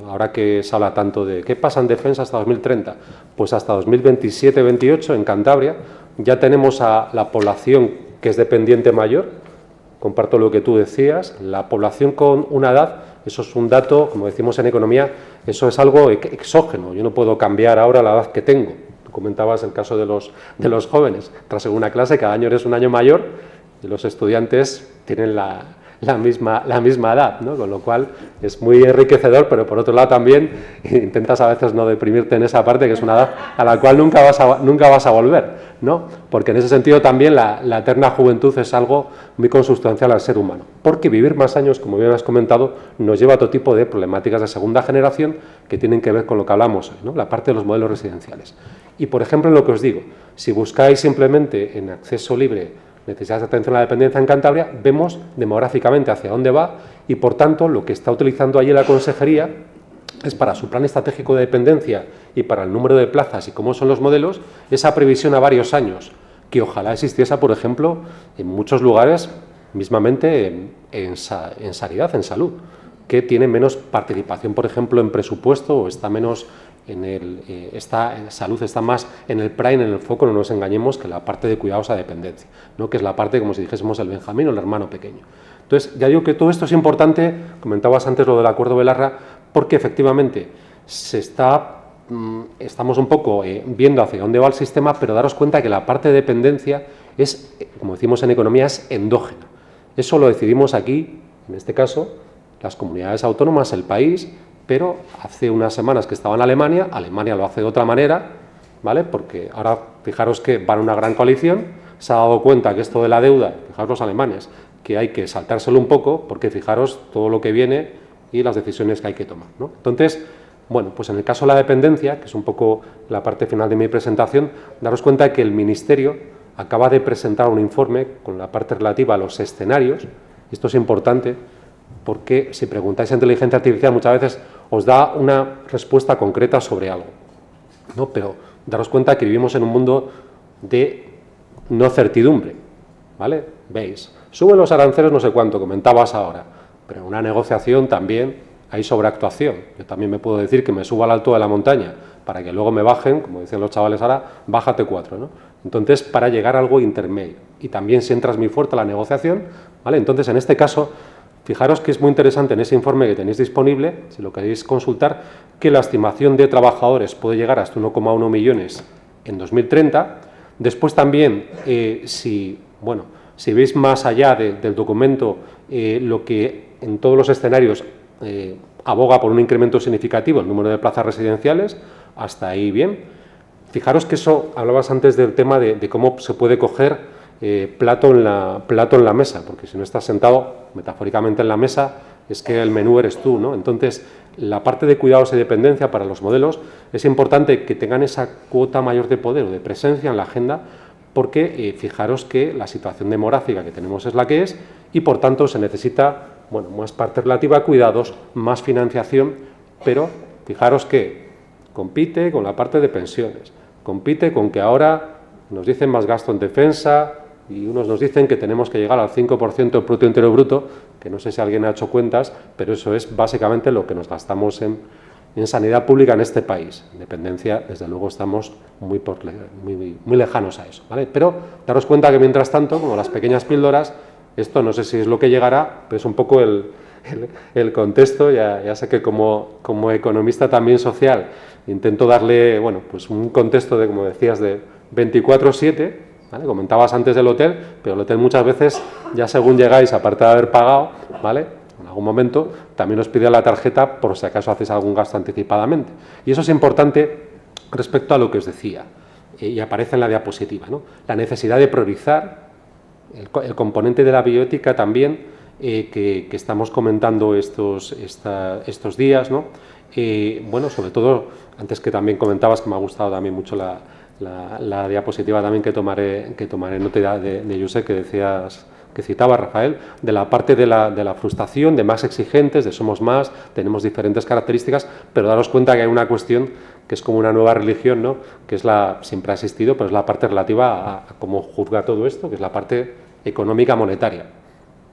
ahora que se habla tanto de qué pasa en defensa hasta 2030, pues hasta 2027-28 en Cantabria ya tenemos a la población que es dependiente mayor, comparto lo que tú decías, la población con una edad. Eso es un dato, como decimos en economía, eso es algo exógeno. Yo no puedo cambiar ahora la edad que tengo. Tú comentabas el caso de los jóvenes. Tras una clase, cada año eres un año mayor y los estudiantes tienen la misma edad, ¿no? Con lo cual es muy enriquecedor, pero por otro lado también intentas a veces no deprimirte en esa parte, que es una edad a la cual nunca vas a volver, ¿no? Porque en ese sentido también la eterna juventud es algo muy consustancial al ser humano, porque vivir más años, como bien has comentado, nos lleva a otro tipo de problemáticas de segunda generación que tienen que ver con lo que hablamos hoy, ¿no?, la parte de los modelos residenciales. Y, por ejemplo, en lo que os digo, si buscáis simplemente en acceso libre necesidades de atención a la dependencia en Cantabria, vemos demográficamente hacia dónde va y, por tanto, lo que está utilizando allí la Consejería es para su plan estratégico de dependencia y para el número de plazas y cómo son los modelos, esa previsión a varios años, que ojalá existiese, por ejemplo, en muchos lugares, mismamente en sanidad, en salud, que tiene menos participación, por ejemplo, en presupuesto o está menos en salud está más en el prime, en el foco, no nos engañemos, que la parte de cuidados a dependencia, ¿no?, que es la parte, como si dijésemos, el Benjamín o el hermano pequeño. Entonces, ya digo que todo esto es importante, comentabas antes lo del acuerdo Belarra, porque efectivamente estamos un poco viendo hacia dónde va el sistema, pero daros cuenta que la parte de dependencia es, como decimos en economía, es endógena. Eso lo decidimos aquí, en este caso, las comunidades autónomas, el país, pero hace unas semanas que estaba en Alemania lo hace de otra manera, ¿vale? Porque ahora fijaros que van a una gran coalición, se ha dado cuenta que esto de la deuda, fijaros los alemanes, que hay que saltárselo un poco, porque fijaros todo lo que viene y las decisiones que hay que tomar, ¿no? Entonces, bueno, pues en el caso de la dependencia, que es un poco la parte final de mi presentación, daros cuenta que el Ministerio acaba de presentar un informe con la parte relativa a los escenarios. Esto es importante porque si preguntáis a inteligencia artificial muchas veces os da una respuesta concreta sobre algo, ¿no? Pero daros cuenta que vivimos en un mundo de no certidumbre, ¿vale? Veis, suben los aranceles no sé cuánto, comentabas ahora, pero en una negociación también hay sobreactuación. Yo también me puedo decir que me suba al alto de la montaña para que luego me bajen, como dicen los chavales ahora, bájate 4, ¿no? Entonces, para llegar a algo intermedio. Y también si entras muy fuerte a la negociación, ¿vale? Entonces, en este caso, fijaros que es muy interesante en ese informe que tenéis disponible, si lo queréis consultar, que la estimación de trabajadores puede llegar hasta 1,1 millones en 2030. Después también, si veis más allá del documento, lo que en todos los escenarios aboga por un incremento significativo el número de plazas residenciales, hasta ahí bien. Fijaros que eso, hablabas antes del tema de cómo se puede coger plato en la mesa, porque si no estás sentado metafóricamente en la mesa, es que el menú eres tú, ¿no? Entonces, la parte de cuidados y dependencia para los modelos es importante que tengan esa cuota mayor de poder o de presencia en la agenda, porque fijaros que la situación demográfica que tenemos es la que es y, por tanto, se necesita, bueno, más parte relativa a cuidados, más financiación, pero fijaros que compite con la parte de pensiones, compite con que ahora nos dicen más gasto en defensa y unos nos dicen que tenemos que llegar al 5% del Producto Interior Bruto, que no sé si alguien ha hecho cuentas, pero eso es básicamente lo que nos gastamos en sanidad pública en este país. En dependencia, desde luego, estamos muy lejanos a eso, ¿vale? Pero daros cuenta que, mientras tanto, como las pequeñas píldoras, esto no sé si es lo que llegará, pero es un poco el contexto. Ya sé que como economista también social intento darle, bueno, pues un contexto de, como decías, de 24/7, ¿vale? Comentabas antes del hotel, pero el hotel muchas veces, ya según llegáis, aparte de haber pagado, ¿vale?, en algún momento también os pide la tarjeta por si acaso hacéis algún gasto anticipadamente. Y eso es importante respecto a lo que os decía, y aparece en la diapositiva, ¿no? La necesidad de priorizar el componente de la bioética también, que estamos comentando estos días, ¿no? Bueno, sobre todo, antes que también comentabas, que me ha gustado también mucho la diapositiva también que tomaré nota de Josep, que decías, que citaba Rafael, de la parte de la frustración, de más exigentes, de somos más, tenemos diferentes características, pero daros cuenta que hay una cuestión que es como una nueva religión, ¿no?, que es siempre ha existido, pero es la parte relativa a cómo juzga todo esto, que es la parte económica monetaria,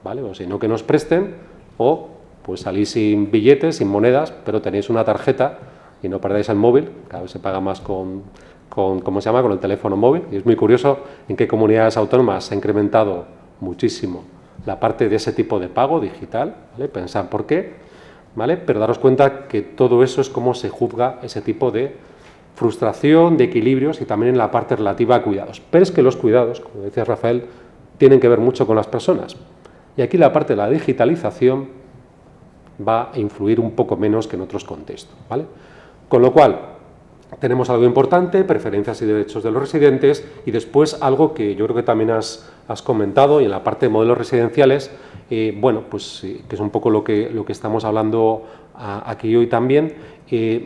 ¿vale? O si no, que nos presten, o pues salís sin billetes, sin monedas, pero tenéis una tarjeta y no perdáis el móvil. Cada vez se paga más con ¿cómo se llama?, con el teléfono móvil, y es muy curioso en qué comunidades autónomas se ha incrementado muchísimo la parte de ese tipo de pago digital, ¿vale? Pensad por qué, ¿vale? Pero daros cuenta que todo eso es cómo se juzga ese tipo de frustración, de equilibrios, y también en la parte relativa a cuidados. Pero es que los cuidados, como decía Rafael, tienen que ver mucho con las personas. Y aquí la parte de la digitalización va a influir un poco menos que en otros contextos, ¿vale? Con lo cual, tenemos algo importante, preferencias y derechos de los residentes, y después algo que yo creo que también has comentado, y en la parte de modelos residenciales, bueno, pues que es un poco lo que estamos hablando aquí hoy también.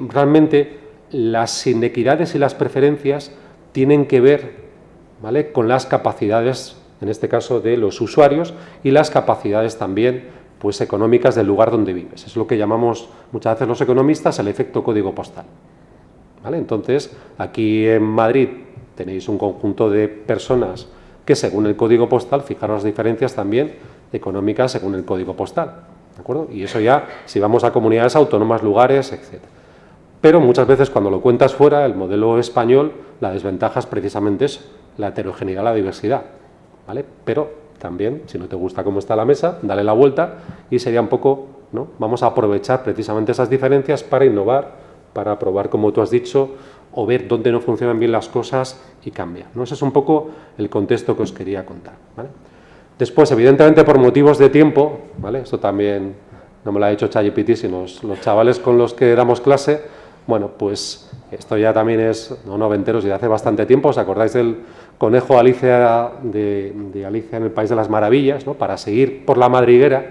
Realmente las inequidades y las preferencias tienen que ver, ¿vale?, con las capacidades, en este caso de los usuarios, y las capacidades también, pues, económicas del lugar donde vives. Es lo que llamamos muchas veces los economistas el efecto código postal, ¿vale? Entonces, aquí en Madrid tenéis un conjunto de personas que, según el código postal, fijaros las diferencias también económicas según el código postal, ¿de acuerdo? Y eso ya, si vamos a comunidades autónomas, lugares, etc. Pero muchas veces, cuando lo cuentas fuera, el modelo español, la desventaja es precisamente eso, la heterogeneidad, la diversidad, ¿vale? Pero también, si no te gusta cómo está la mesa, dale la vuelta, y sería un poco, ¿no?, vamos a aprovechar precisamente esas diferencias para innovar, para probar, como tú has dicho, o ver dónde no funcionan bien las cosas y cambiar, ¿no? Ese es un poco el contexto que os quería contar, ¿vale? Después, evidentemente, por motivos de tiempo, ¿vale?, esto también no me lo ha dicho ChatGPT, sino los chavales con los que damos clase, bueno, pues esto ya también es noventeros y de hace bastante tiempo. ¿Os acordáis del conejo Alicia de Alicia en el País de las Maravillas, ¿no? Para seguir por la madriguera,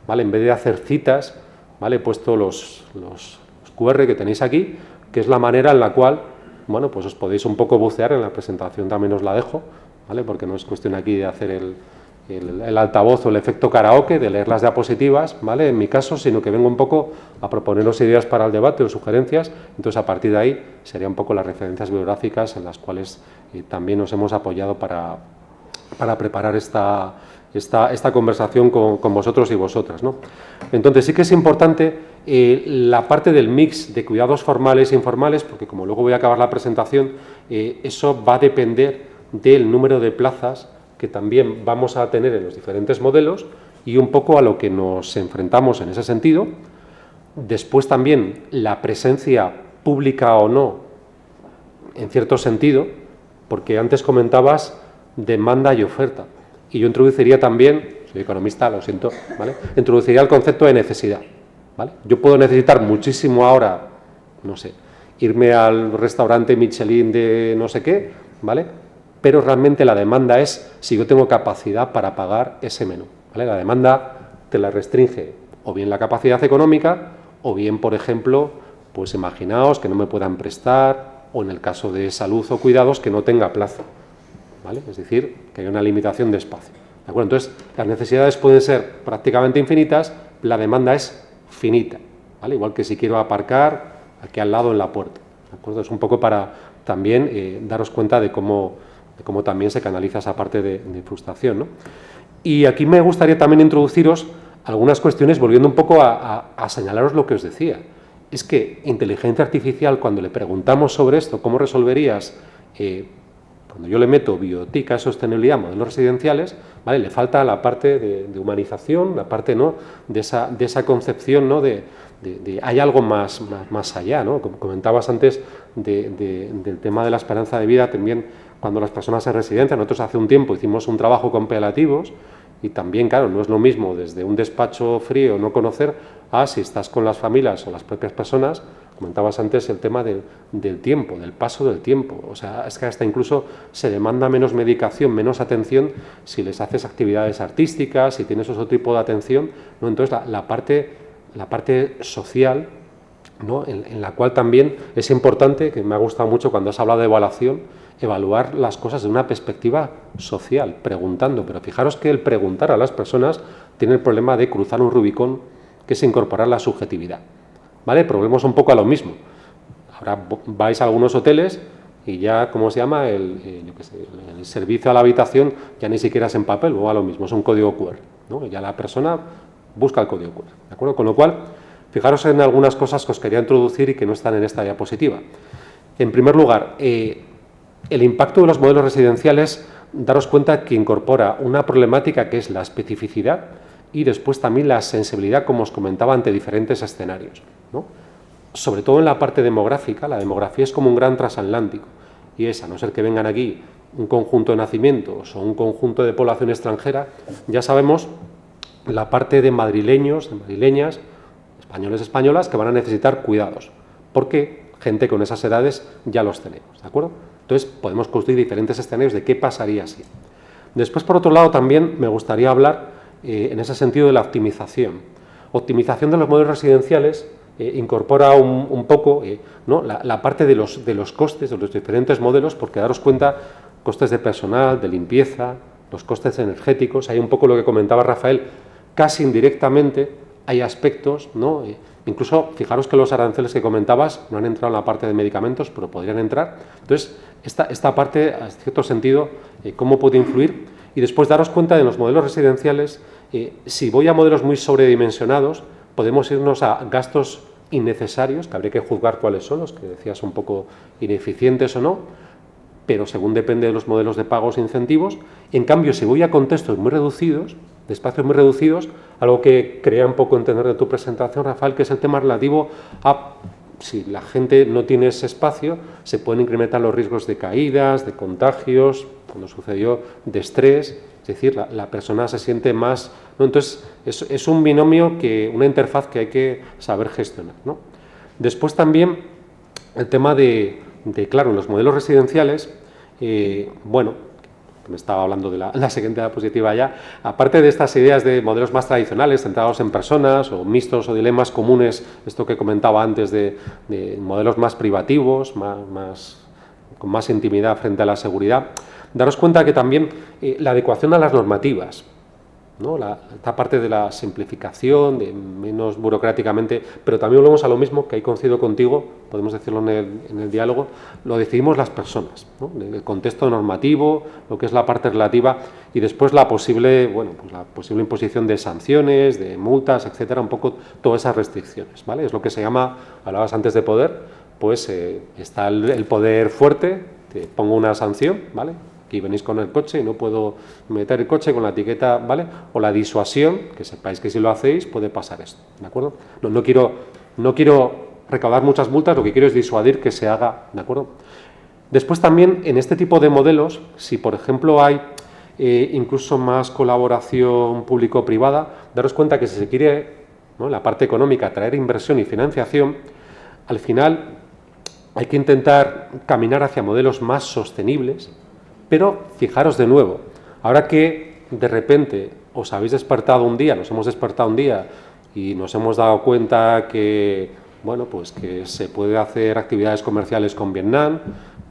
¿vale?, en vez de hacer citas, ¿vale?, he puesto los QR que tenéis aquí, que es la manera en la cual, bueno, pues os podéis un poco bucear. En la presentación también os la dejo, ¿vale?, porque no es cuestión aquí de hacer el altavoz o el efecto karaoke, de leer las diapositivas, ¿vale?, en mi caso, sino que vengo un poco a proponeros ideas para el debate o sugerencias. Entonces, a partir de ahí, serían un poco las referencias bibliográficas en las cuales también nos hemos apoyado para preparar esta conversación con vosotros y vosotras, ¿no? Entonces, sí que es importante la parte del mix de cuidados formales e informales, porque, como luego voy a acabar la presentación, eso va a depender del número de plazas que también vamos a tener en los diferentes modelos, y un poco a lo que nos enfrentamos en ese sentido. Después también la presencia pública o no, en cierto sentido, porque antes comentabas demanda y oferta, y yo introduciría también soy economista, lo siento, ¿vale? Introduciría el concepto de necesidad, ¿vale? Yo puedo necesitar muchísimo ahora, no sé, irme al restaurante Michelin de no sé qué, ¿vale? Pero realmente la demanda es si yo tengo capacidad para pagar ese menú, ¿vale? La demanda te la restringe o bien la capacidad económica o bien, por ejemplo, pues imaginaos que no me puedan prestar o en el caso de salud o cuidados que no tenga plazo, ¿vale? Es decir, que hay una limitación de espacio, ¿de acuerdo? Entonces, las necesidades pueden ser prácticamente infinitas, la demanda es finita, ¿vale? Igual que si quiero aparcar aquí al lado en la puerta, ¿de acuerdo? Es un poco para también daros cuenta de cómo también se canaliza esa parte de frustración, ¿no? Y aquí me gustaría también introduciros algunas cuestiones, volviendo un poco a señalaros lo que os decía. Es que inteligencia artificial, cuando le preguntamos sobre esto, ¿cómo resolverías, cuando yo le meto bioética, sostenibilidad, modelos residenciales, ¿vale? Le falta la parte de humanización, la parte, ¿no?, de esa concepción, ¿no?, de hay algo más allá, ¿no? Como comentabas antes del tema de la esperanza de vida, también cuando las personas se residencian, nosotros hace un tiempo hicimos un trabajo con paliativos y también, claro, no es lo mismo desde un despacho frío no conocer a si estás con las familias o las propias personas. Comentabas antes el tema del tiempo, del paso del tiempo. O sea, es que hasta incluso se demanda menos medicación, menos atención si les haces actividades artísticas, si tienes otro tipo de atención, ¿no? Entonces, la parte social, ¿no?, en la cual también es importante, que me ha gustado mucho cuando has hablado de evaluación, evaluar las cosas de una perspectiva social, preguntando. Pero fijaros que el preguntar a las personas tiene el problema de cruzar un Rubicón, que es incorporar la subjetividad, ¿vale? Volvemos un poco a lo mismo. Ahora vais a algunos hoteles y ya, ¿cómo se llama? El servicio a la habitación ya ni siquiera es en papel, o a lo mismo, es un código QR, ¿no? Ya la persona busca el código QR, ¿de acuerdo? Con lo cual, fijaros en algunas cosas que os quería introducir y que no están en esta diapositiva. En primer lugar, el impacto de los modelos residenciales, daros cuenta que incorpora una problemática que es la especificidad y después también la sensibilidad, como os comentaba, ante diferentes escenarios, ¿no? Sobre todo en la parte demográfica, la demografía es como un gran transatlántico y es, a no ser que vengan aquí un conjunto de nacimientos o un conjunto de población extranjera, ya sabemos la parte de madrileños, de madrileñas, españoles, españolas, que van a necesitar cuidados, porque gente con esas edades ya los tenemos, ¿de acuerdo? Entonces, podemos construir diferentes escenarios de qué pasaría así. Después, por otro lado, también me gustaría hablar en ese sentido de la optimización. Optimización de los modelos residenciales incorpora un poco, ¿no?, la parte de los costes de los diferentes modelos, porque daros cuenta, costes de personal, de limpieza, los costes energéticos, hay un poco lo que comentaba Rafael, casi indirectamente hay aspectos, ¿no? Incluso, fijaros que los aranceles que comentabas no han entrado en la parte de medicamentos, pero podrían entrar. Entonces, esta parte, en cierto sentido, ¿cómo puede influir? Y después daros cuenta de los modelos residenciales, si voy a modelos muy sobredimensionados, podemos irnos a gastos innecesarios, que habría que juzgar cuáles son los que decías un poco ineficientes o no, pero según depende de los modelos de pagos e incentivos. En cambio, si voy a contextos muy reducidos, de espacios muy reducidos, algo que quería un poco entender de tu presentación, Rafael, que es el tema relativo a si la gente no tiene ese espacio, se pueden incrementar los riesgos de caídas, de contagios, cuando sucedió, de estrés, es decir, la persona se siente más, ¿no? Entonces, es un binomio, una interfaz que hay que saber gestionar, ¿no? Después también el tema claro, en los modelos residenciales, bueno, me estaba hablando de la siguiente diapositiva ya, aparte de estas ideas de modelos más tradicionales, centrados en personas, o mixtos o dilemas comunes, esto que comentaba antes de modelos más privativos, con más intimidad frente a la seguridad, daros cuenta que también la adecuación a las normativas, ¿no? Esta parte de la simplificación, de menos burocráticamente, pero también volvemos a lo mismo, que ahí coincido contigo, podemos decirlo en el diálogo, lo decidimos las personas, ¿no? El contexto normativo, lo que es la parte relativa, y después la posible imposición de sanciones, de multas, etcétera, un poco todas esas restricciones, ¿vale? Es lo que se llama, hablabas antes de poder, pues está el poder fuerte, te pongo una sanción, ¿vale? Aquí venís con el coche y no puedo meter el coche con la etiqueta, ¿vale? O la disuasión, que sepáis que si lo hacéis puede pasar esto, ¿de acuerdo? No quiero recaudar muchas multas, lo que quiero es disuadir que se haga, ¿de acuerdo? Después también, en este tipo de modelos, si por ejemplo hay incluso más colaboración público-privada. Daros cuenta que si se quiere, ¿no?, la parte económica, atraer inversión y financiación, al final hay que intentar caminar hacia modelos más sostenibles, pero fijaros de nuevo, ahora que de repente os habéis despertado un día, nos hemos despertado un día y nos hemos dado cuenta que, bueno, pues que se puede hacer actividades comerciales con Vietnam,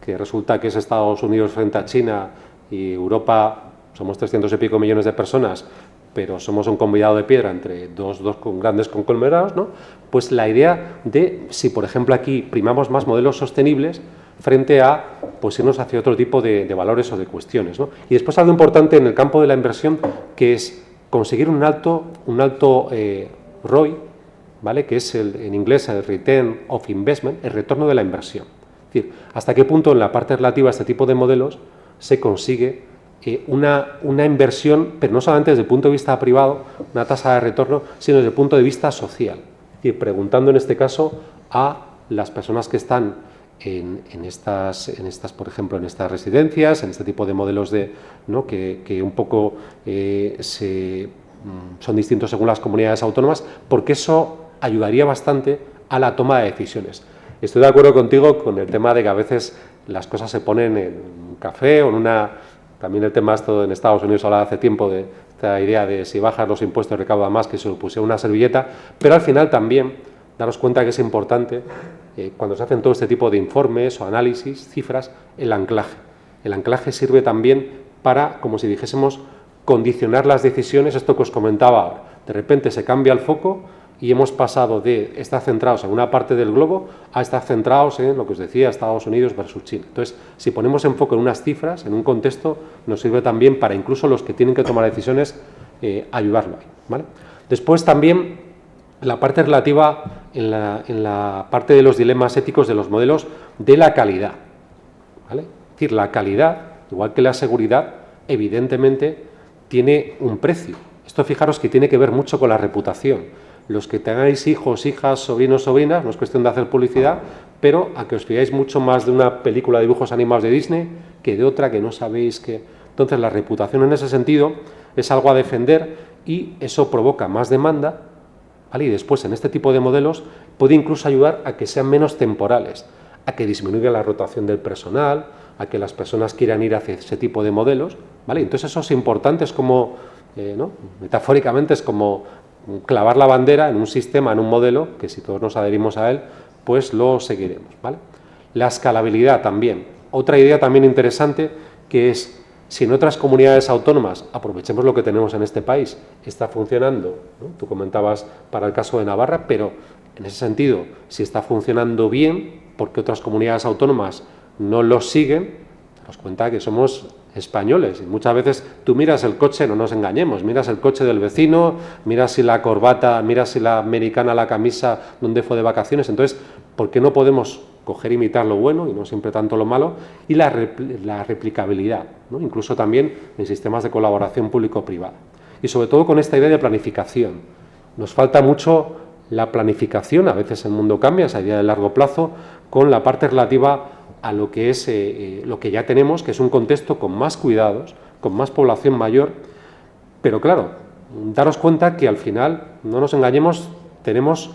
que resulta que es Estados Unidos frente a China y Europa, somos 300 y pico millones de personas, pero somos un convidado de piedra entre dos grandes conglomerados, ¿no? Pues la idea de si, por ejemplo, aquí primamos más modelos sostenibles frente a, pues, irnos hacia otro tipo de valores o de cuestiones, ¿no? Y después algo importante en el campo de la inversión, que es conseguir un alto ROI, ¿vale?, que es en inglés el Return of Investment, el retorno de la inversión. Es decir, hasta qué punto en la parte relativa a este tipo de modelos se consigue una inversión, pero no solamente desde el punto de vista privado, una tasa de retorno, sino desde el punto de vista social. Es decir, preguntando en este caso a las personas que están en estas, por ejemplo, en estas residencias, en este tipo de modelos ¿no?, que un poco son distintos según las comunidades autónomas, porque eso ayudaría bastante a la toma de decisiones. Estoy de acuerdo contigo con el tema de que a veces las cosas se ponen en un café o en una... También el tema esto en Estados Unidos hablaba hace tiempo de esta idea de si bajas los impuestos recauda más, que se lo pusiera una servilleta, pero al final también daros cuenta que es importante cuando se hacen todo este tipo de informes o análisis, cifras, el anclaje. El anclaje sirve también para, como si dijésemos, condicionar las decisiones, esto que os comentaba ahora. De repente se cambia el foco y hemos pasado de estar centrados en una parte del globo a estar centrados en lo que os decía, Estados Unidos versus China. Entonces, si ponemos enfoque en unas cifras, en un contexto, nos sirve también para incluso los que tienen que tomar decisiones ayudarlo ahí, ¿vale? Después también la parte relativa en la parte de los dilemas éticos de los modelos de la calidad, ¿vale? Es decir, la calidad, igual que la seguridad, evidentemente tiene un precio. Esto, fijaros, que tiene que ver mucho con la reputación. Los que tengáis hijos, hijas, sobrinos, sobrinas, no es cuestión de hacer publicidad, pero a que os fiáis mucho más de una película de dibujos animados de Disney que de otra que no sabéis que... Entonces, la reputación en ese sentido es algo a defender y eso provoca más demanda, ¿vale? Y después, en este tipo de modelos, puede incluso ayudar a que sean menos temporales, a que disminuya la rotación del personal, a que las personas quieran ir hacia ese tipo de modelos, ¿vale? Entonces, eso es importante, es como, ¿no?, metafóricamente, es como clavar la bandera en un sistema, en un modelo, que si todos nos adherimos a él, pues lo seguiremos, ¿vale? La escalabilidad también. Otra idea también interesante, que es, si en otras comunidades autónomas, aprovechemos lo que tenemos en este país, está funcionando, ¿no? Tú comentabas para el caso de Navarra, pero en ese sentido, si está funcionando bien, porque otras comunidades autónomas no lo siguen, daos cuenta que somos españoles y muchas veces tú miras el coche, no nos engañemos, miras el coche del vecino, miras si la corbata, miras si la americana, la camisa, dónde fue de vacaciones. Entonces, ¿por qué no podemos coger e imitar lo bueno y no siempre tanto lo malo? Y la replicabilidad, ¿no?, incluso también en sistemas de colaboración público-privada. Y sobre todo con esta idea de planificación. Nos falta mucho la planificación, a veces el mundo cambia, esa idea de largo plazo, con la parte relativa a lo que es lo que ya tenemos, que es un contexto con más cuidados, con más población mayor, pero claro, daros cuenta que al final, no nos engañemos, tenemos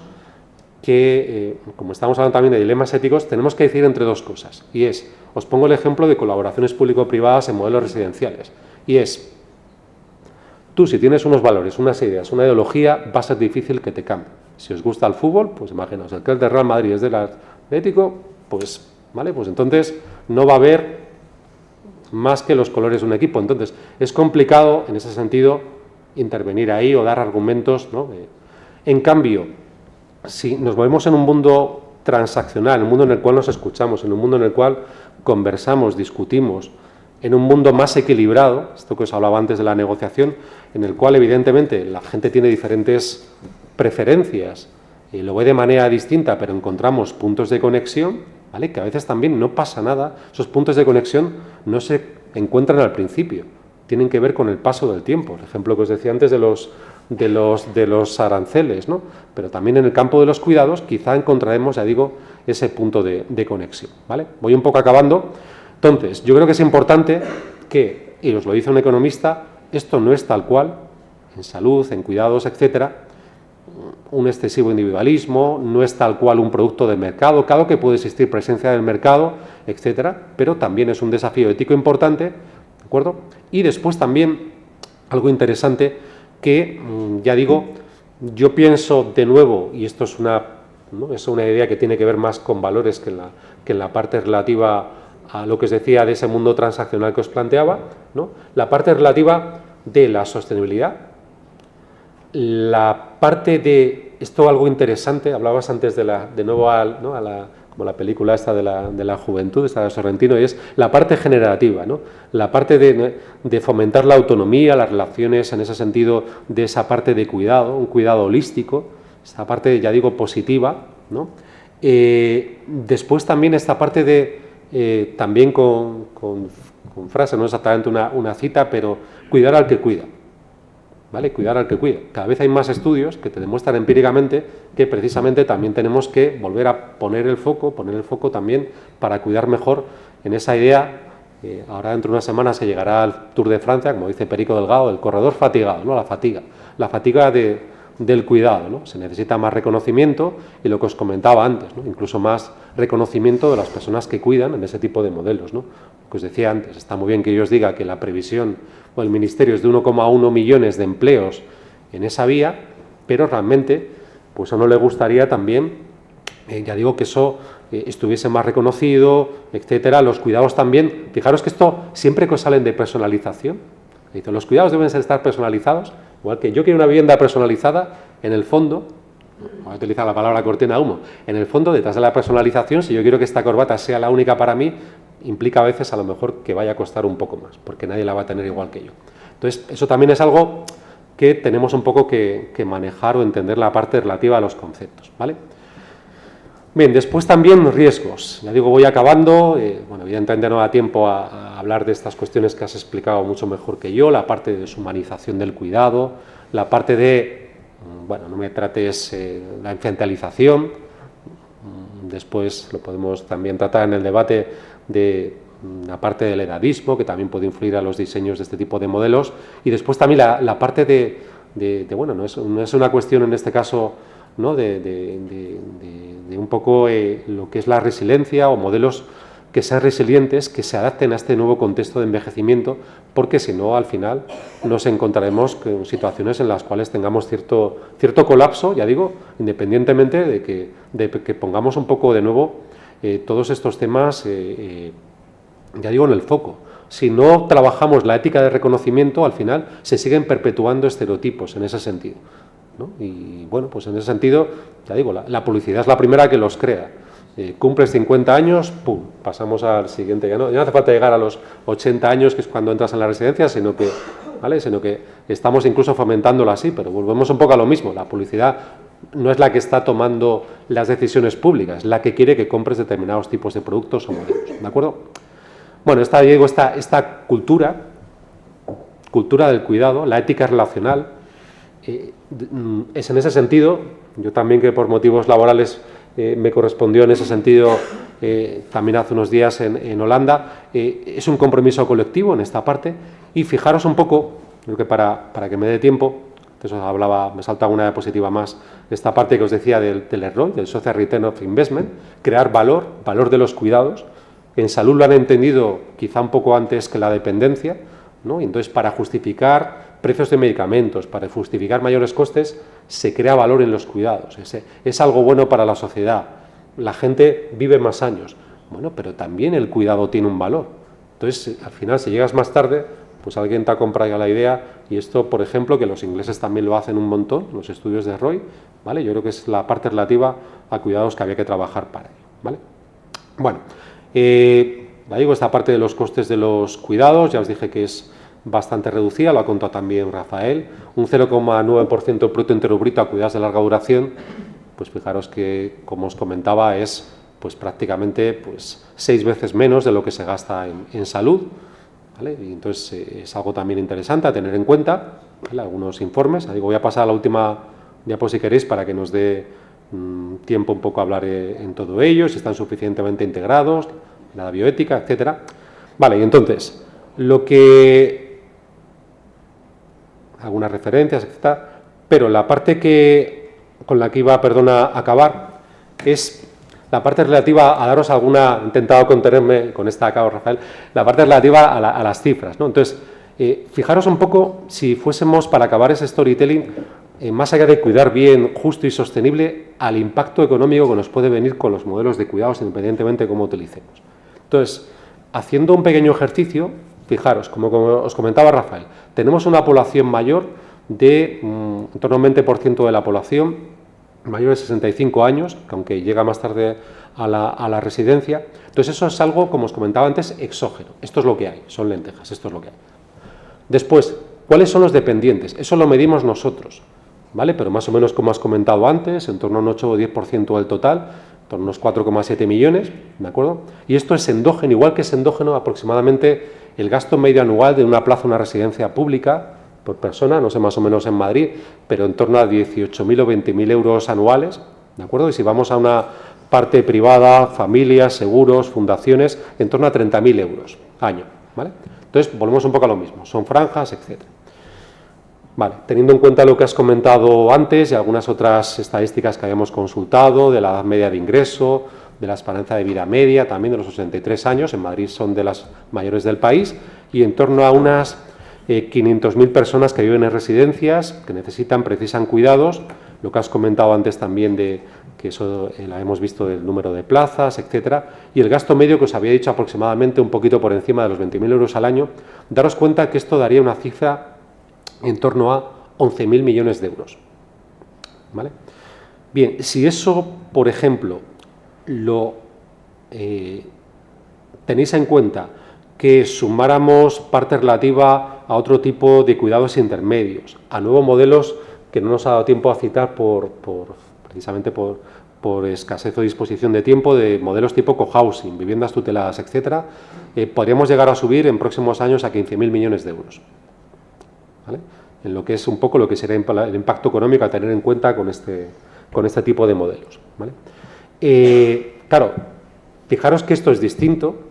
que, como estamos hablando también de dilemas éticos, tenemos que decidir entre dos cosas, y es, os pongo el ejemplo de colaboraciones público-privadas en modelos residenciales, y es, tú si tienes unos valores, unas ideas, una ideología, va a ser difícil que te cambie. Si os gusta el fútbol, pues imaginaos, el que es del Real Madrid es del Atlético, pues... ¿vale? Pues entonces no va a haber más que los colores de un equipo. Entonces es complicado en ese sentido intervenir ahí o dar argumentos, ¿no? En cambio, si nos movemos en un mundo transaccional, en un mundo en el cual nos escuchamos, en un mundo en el cual conversamos, discutimos, en un mundo más equilibrado, esto que os hablaba antes de la negociación, en el cual evidentemente la gente tiene diferentes preferencias y lo ve de manera distinta, pero encontramos puntos de conexión, ¿vale? Que a veces también no pasa nada, esos puntos de conexión no se encuentran al principio, tienen que ver con el paso del tiempo, el ejemplo que os decía antes de los aranceles, ¿no? Pero también en el campo de los cuidados quizá encontraremos, ya digo, ese punto de conexión, ¿vale? Voy un poco acabando. Entonces, yo creo que es importante que y os lo dice un economista, esto no es tal cual, en salud, en cuidados, etcétera, un excesivo individualismo, no es tal cual un producto de mercado, claro que puede existir presencia del mercado, etcétera, pero también es un desafío ético importante, ¿de acuerdo? Y después también algo interesante que, ya digo, yo pienso de nuevo, y esto es una idea que tiene que ver más con valores que en la parte relativa a lo que os decía de ese mundo transaccional que os planteaba, ¿no? La parte relativa de la sostenibilidad, la parte de, esto algo interesante, hablabas antes de nuevo ¿no? como la película esta de la juventud, esta de Sorrentino, y es la parte generativa, ¿no? La parte de fomentar la autonomía, las relaciones en ese sentido de esa parte de cuidado, un cuidado holístico, esta parte, ya digo, positiva, ¿no? Después también esta parte de, también con frase, no exactamente una cita, pero cuidar al que cuida. ¿Vale? Cuidar al que cuida. Cada vez hay más estudios que te demuestran empíricamente que precisamente también tenemos que volver a poner el foco también para cuidar mejor en esa idea. Ahora dentro de unas semanas se llegará al Tour de Francia, como dice Perico Delgado, el corredor fatigado, ¿no? La fatiga del cuidado, ¿no? Se necesita más reconocimiento y lo que os comentaba antes, ¿no? Incluso más reconocimiento de las personas que cuidan en ese tipo de modelos, ¿no? Lo que os decía antes, está muy bien que yo os diga que la previsión o el Ministerio es de 1,1 millones de empleos en esa vía, pero realmente pues a uno le gustaría también, ya digo, que eso estuviese más reconocido, etcétera. Los cuidados también, fijaros que esto siempre que os salen de personalización, dicen, los cuidados deben estar personalizados, igual que yo quiero una vivienda personalizada, en el fondo, voy a utilizar la palabra cortina de humo, en el fondo, detrás de la personalización, si yo quiero que esta corbata sea la única para mí, implica a veces a lo mejor que vaya a costar un poco más, porque nadie la va a tener igual que yo. Entonces, eso también es algo que tenemos un poco que manejar o entender la parte relativa a los conceptos, ¿vale? Bien, después también riesgos. Ya digo, voy acabando. Bueno, evidentemente no da tiempo a hablar de estas cuestiones que has explicado mucho mejor que yo, la parte de deshumanización del cuidado, la parte de, bueno, no me trates la infantización. Después lo podemos también tratar en el debate de la parte del edadismo, que también puede influir a los diseños de este tipo de modelos. Y después también la parte de bueno, no es una cuestión en este caso, ¿no? de un poco lo que es la resiliencia o modelos que sean resilientes, que se adapten a este nuevo contexto de envejecimiento, porque si no, al final nos encontraremos con situaciones en las cuales tengamos cierto colapso, ya digo, independientemente de que pongamos un poco de nuevo todos estos temas, ya digo, en el foco. Si no trabajamos la ética de reconocimiento, al final se siguen perpetuando estereotipos en ese sentido, ¿no? Y bueno, pues en ese sentido, ya digo, la publicidad es la primera que los crea. Cumples 50 años, ¡pum!, pasamos al siguiente. Ya no hace falta llegar a los 80 años, que es cuando entras en la residencia, sino que estamos incluso fomentándolo así, pero volvemos un poco a lo mismo. La publicidad no es la que está tomando las decisiones públicas, es la que quiere que compres determinados tipos de productos o modelos, ¿de acuerdo? Bueno, esta cultura del cuidado, la ética relacional, es en ese sentido, yo también que por motivos laborales me correspondió en ese sentido también hace unos días en Holanda, es un compromiso colectivo en esta parte, y fijaros un poco, creo que para que me dé tiempo, entonces os hablaba, me salta una diapositiva más, esta parte que os decía del ROI, del Social Return of Investment, crear valor de los cuidados. En salud lo han entendido quizá un poco antes que la dependencia, ¿no? Y entonces para justificar precios de medicamentos, para justificar mayores costes, se crea valor en los cuidados. Es algo bueno para la sociedad. La gente vive más años. Bueno, pero también el cuidado tiene un valor. Entonces, al final, si llegas más tarde, pues alguien te ha comprado ya la idea, y esto, por ejemplo, que los ingleses también lo hacen un montón, los estudios de ROI, ¿vale? Yo creo que es la parte relativa a cuidados que había que trabajar para ello, ¿vale? Bueno, ya digo, esta parte de los costes de los cuidados, ya os dije que es bastante reducida, lo ha contado también Rafael, un 0,9% del Producto Interior Bruto a cuidados de larga duración, pues fijaros que, como os comentaba, es pues prácticamente pues 6 veces menos de lo que se gasta en salud, ¿vale? Y entonces es algo también interesante a tener en cuenta, ¿vale? Algunos informes. Digo, voy a pasar a la última diapo si queréis para que nos dé tiempo un poco a hablar en todo ello, si están suficientemente integrados, la bioética, etcétera. Vale, y entonces, Lo que... algunas referencias, etc. Pero la parte con la que iba, a acabar, es la parte relativa a daros alguna... He intentado contenerme, con esta acabo, Rafael, la parte relativa a las cifras, ¿no? Entonces, fijaros un poco, si fuésemos, para acabar ese storytelling, más allá de cuidar bien, justo y sostenible, al impacto económico que nos puede venir con los modelos de cuidados, independientemente de cómo utilicemos. Entonces, haciendo un pequeño ejercicio, fijaros, como os comentaba Rafael, tenemos una población mayor de en torno a un 20% de la población mayor de 65 años, que aunque llega más tarde a la residencia. Entonces, eso es algo, como os comentaba antes, exógeno. Esto es lo que hay, son lentejas, esto es lo que hay. Después, ¿cuáles son los dependientes? Eso lo medimos nosotros, ¿vale? Pero más o menos, como has comentado antes, en torno a un 8 o 10% del total, en torno a unos 4,7 millones, ¿de acuerdo? Y esto es endógeno, igual que es endógeno aproximadamente el gasto medio anual de una plaza, una residencia pública por persona, no sé más o menos en Madrid, pero en torno a 18.000 o 20.000 euros anuales, ¿de acuerdo? Y si vamos a una parte privada, familias, seguros, fundaciones, en torno a 30.000 euros año, ¿vale? Entonces, volvemos un poco a lo mismo, son franjas, etc. Vale, teniendo en cuenta lo que has comentado antes y algunas otras estadísticas que habíamos consultado, de la edad media de ingreso, de la esperanza de vida media, también de los 83 años, en Madrid son de las mayores del país, y en torno a unas 500.000 personas que viven en residencias, que precisan cuidados, lo que has comentado antes también de que eso la hemos visto del número de plazas, etcétera, y el gasto medio que os había dicho aproximadamente un poquito por encima de los 20.000 euros al año, daros cuenta que esto daría una cifra en torno a 11.000 millones de euros. ¿Vale? Bien, si eso, por ejemplo, lo tenéis en cuenta que sumáramos parte relativa a otro tipo de cuidados intermedios, a nuevos modelos que no nos ha dado tiempo a citar precisamente por escasez o disposición de tiempo, de modelos tipo cohousing, viviendas tuteladas, etcétera, podríamos llegar a subir en próximos años a 15.000 millones de euros. ¿Vale? En lo que es un poco lo que será el impacto económico a tener en cuenta con este tipo de modelos. ¿Vale? Claro, fijaros que esto es distinto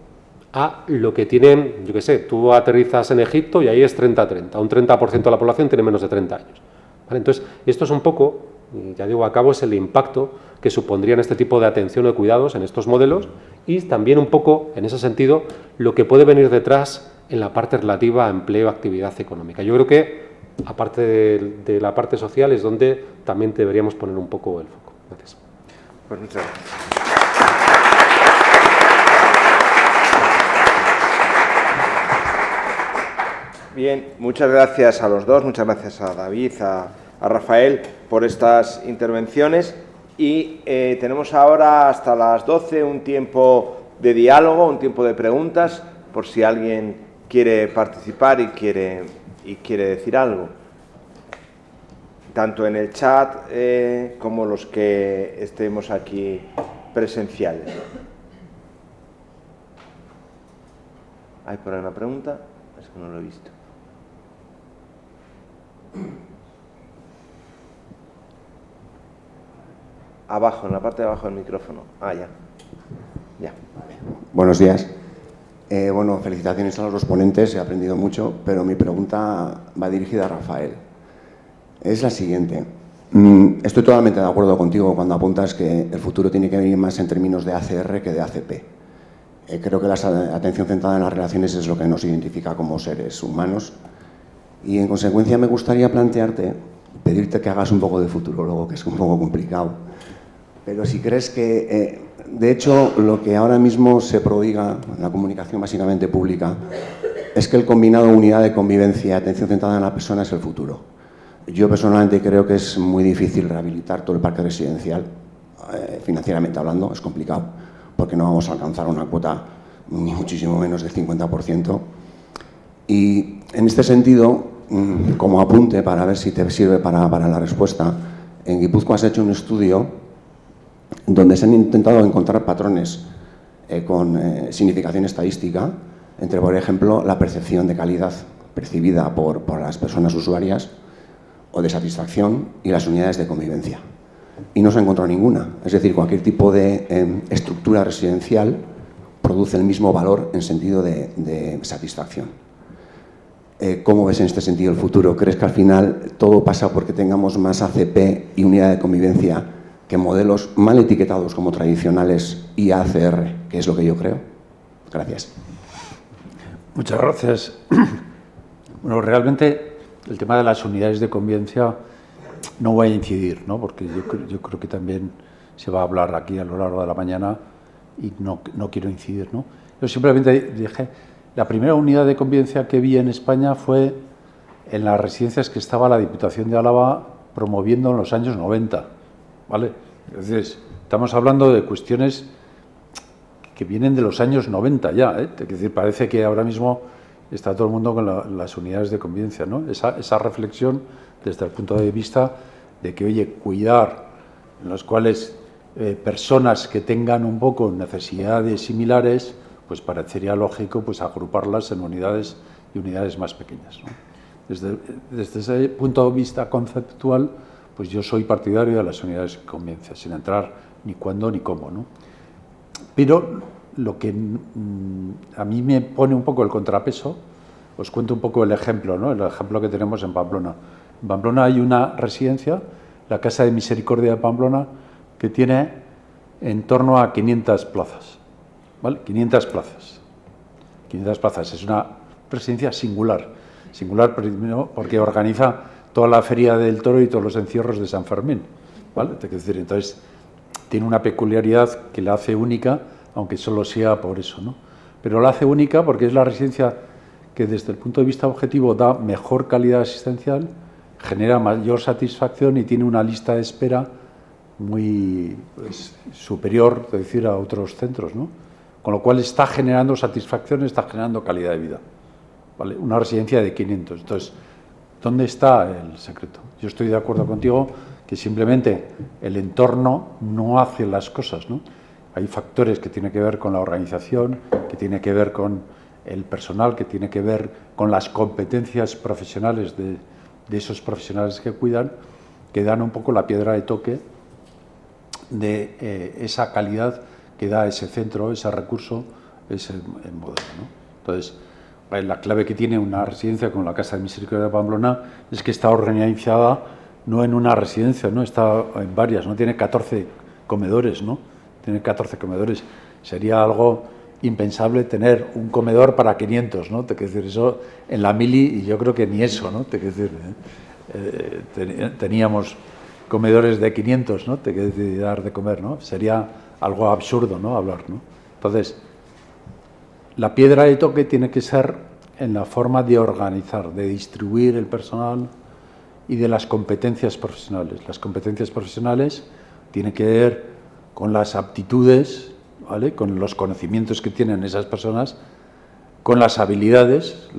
a lo que tienen, yo qué sé, tú aterrizas en Egipto y ahí es 30-30, un 30% de la población tiene menos de 30 años. ¿Vale? Entonces, esto es un poco, ya digo, a cabo es el impacto que supondrían este tipo de atención o de cuidados en estos modelos y también un poco, en ese sentido, lo que puede venir detrás en la parte relativa a empleo, actividad económica. Yo creo que, aparte de la parte social, es donde también deberíamos poner un poco el foco. Gracias. Pues muchas gracias. Bien, muchas gracias a los dos, muchas gracias a David, a Rafael por estas intervenciones y tenemos ahora hasta las 12 un tiempo de diálogo, un tiempo de preguntas, por si alguien quiere participar y quiere decir algo, tanto en el chat como los que estemos aquí presenciales. ¿Hay por ahí una pregunta? Es que no lo he visto. Abajo, en la parte de abajo del micrófono. Ah, ya. Buenos días. Bueno, felicitaciones a los dos ponentes, he aprendido mucho, pero mi pregunta va dirigida a Rafael. Es la siguiente. Estoy totalmente de acuerdo contigo cuando apuntas que el futuro tiene que venir más en términos de ACR que de ACP. Creo que la atención centrada en las relaciones es lo que nos identifica como seres humanos y, en consecuencia, me gustaría pedirte que hagas un poco de futurólogo, que es un poco complicado, pero si crees que, de hecho, lo que ahora mismo se prodiga en la comunicación básicamente pública es que el combinado unidad de convivencia y atención centrada en la persona es el futuro. Yo personalmente creo que es muy difícil rehabilitar todo el parque residencial, financieramente hablando, es complicado, porque no vamos a alcanzar una cuota ni muchísimo menos del 50%. Y en este sentido, como apunte para ver si te sirve para la respuesta, en Guipúzcoa has hecho un estudio donde se han intentado encontrar patrones con significación estadística entre, por ejemplo, la percepción de calidad percibida por las personas usuarias o de satisfacción y las unidades de convivencia. Y no se ha encontrado ninguna. Es decir, cualquier tipo de estructura residencial produce el mismo valor en sentido de satisfacción. ¿Cómo ves en este sentido el futuro? ¿Crees que al final todo pasa porque tengamos más ACP y unidad de convivencia que modelos mal etiquetados como tradicionales y ACR, que es lo que yo creo? Gracias. Muchas gracias. Bueno, realmente el tema de las unidades de convivencia no voy a incidir, ¿no? Porque yo creo que también se va a hablar aquí a lo largo de la mañana y no quiero incidir, ¿no? Yo simplemente dije, la primera unidad de convivencia que vi en España fue en las residencias que estaba la Diputación de Álava promoviendo en los años 90, ¿vale? Entonces, estamos hablando de cuestiones que vienen de los años 90 ya, ¿eh? Es decir, parece que ahora mismo está todo el mundo con las unidades de convivencia, ¿no? Esa reflexión desde el punto de vista de que, oye, cuidar en los cuales personas que tengan un poco necesidades similares, pues parecería lógico pues agruparlas en unidades y unidades más pequeñas, ¿no? Desde ese punto de vista conceptual, pues yo soy partidario de las unidades de convivencia, sin entrar ni cuándo ni cómo, ¿no? Pero lo que a mí me pone un poco el contrapeso, os cuento un poco el ejemplo, ¿no? El ejemplo que tenemos en Pamplona. En Pamplona hay una residencia, la Casa de Misericordia de Pamplona, que tiene en torno a 500 plazas, ¿vale? 500 plazas. 500 plazas. Es una residencia singular. Singular primero porque organiza toda la Feria del Toro y todos los encierros de San Fermín, ¿vale? Es decir, entonces tiene una peculiaridad que la hace única, aunque solo sea por eso, ¿no? Pero la hace única porque es la residencia que desde el punto de vista objetivo da mejor calidad asistencial, genera mayor satisfacción y tiene una lista de espera muy superior, es decir, a otros centros, ¿no? Con lo cual está generando satisfacción, está generando calidad de vida, ¿vale? Una residencia de 500. Entonces, ¿dónde está el secreto? Yo estoy de acuerdo contigo que simplemente el entorno no hace las cosas, ¿no? Hay factores que tienen que ver con la organización, que tienen que ver con el personal, que tiene que ver con las competencias profesionales de esos profesionales que cuidan, que dan un poco la piedra de toque de esa calidad que da ese centro, ese recurso, ese modelo, ¿no? Entonces, la clave que tiene una residencia como la Casa de Misericordia de Pamplona es que está organizada no en una residencia, ¿no? Está en varias, ¿no? Tiene 14 comedores, ¿no? Tiene 14 comedores. Sería algo impensable tener un comedor para 500, ¿no? Te quiero decir, eso en la mili, y yo creo que ni eso, ¿no? Te quiero decir, teníamos comedores de 500, ¿no? Te quiero decir, dar de comer, ¿no? Sería algo absurdo, ¿no? Hablar, ¿no? Entonces, la piedra de toque tiene que ser en la forma de organizar, de distribuir el personal y de las competencias profesionales. Las competencias profesionales tienen que ver con las aptitudes, ¿vale? Con los conocimientos que tienen esas personas, con las habilidades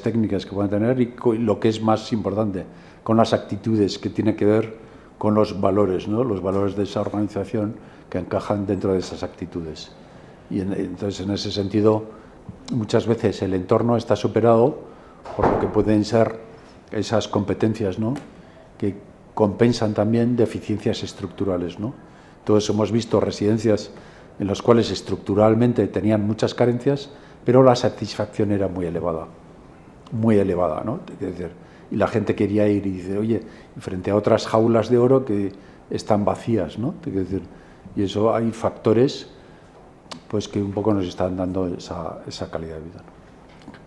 técnicas que pueden tener y lo que es más importante, con las actitudes que tienen que ver con los valores, ¿no? Los valores de esa organización que encajan dentro de esas actitudes. Y entonces, en ese sentido, muchas veces el entorno está superado por lo que pueden ser esas competencias, ¿no? Que compensan también deficiencias estructurales, ¿no? Todos hemos visto residencias en las cuales estructuralmente tenían muchas carencias, pero la satisfacción era muy elevada, ¿no? Es decir, y la gente quería ir y dice, oye, frente a otras jaulas de oro que están vacías, ¿no? Es decir, y eso hay factores pues que un poco nos están dando esa calidad de vida.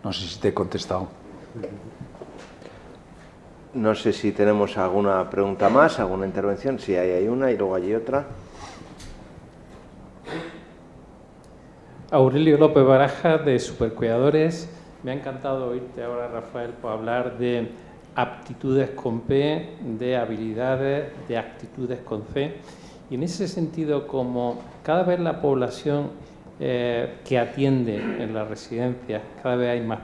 No sé si te he contestado. No sé si tenemos alguna pregunta más, alguna intervención. Sí, ahí hay una y luego hay otra. Aurelio López Baraja, de Supercuidadores. Me ha encantado oírte ahora, Rafael, por hablar de aptitudes con P, de habilidades, de actitudes con C. Y en ese sentido, como cada vez la población que atiende en las residencias, cada vez hay más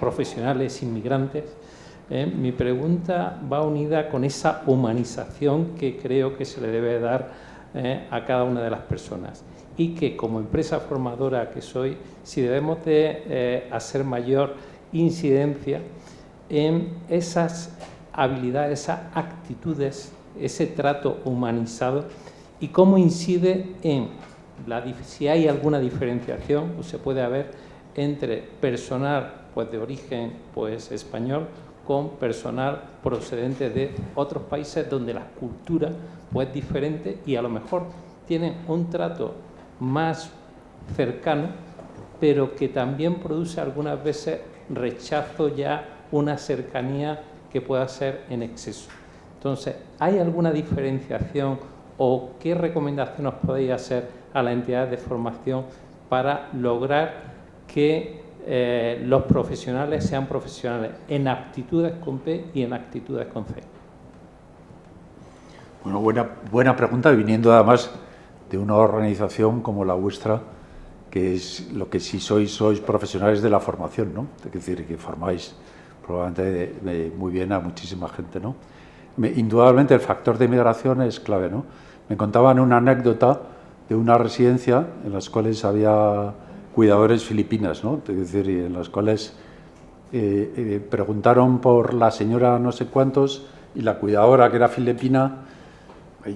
profesionales inmigrantes, mi pregunta va unida con esa humanización que creo que se le debe dar a cada una de las personas. Y que como empresa formadora que soy, si debemos de hacer mayor incidencia en esas habilidades, esas actitudes, ese trato humanizado y cómo incide en si hay alguna diferenciación o se puede haber entre personal pues de origen pues español con personal procedente de otros países donde la cultura pues es diferente y a lo mejor tienen un trato más cercano, pero que también produce algunas veces rechazo, ya una cercanía que pueda ser en exceso. Entonces, ¿hay alguna diferenciación o qué recomendación os podéis hacer a las entidades de formación para lograr que los profesionales sean profesionales en aptitudes con P y en actitudes con C? Bueno, buena pregunta, viniendo además de una organización como la vuestra, que es lo que sí sois profesionales de la formación, ¿no? Es decir, que formáis probablemente muy bien a muchísima gente, ¿no? Indudablemente el factor de migración es clave, ¿no? Me contaban una anécdota de una residencia en las cuales había cuidadores filipinas, ¿no? Es decir, en las cuales preguntaron por la señora no sé cuántos y la cuidadora, que era filipina,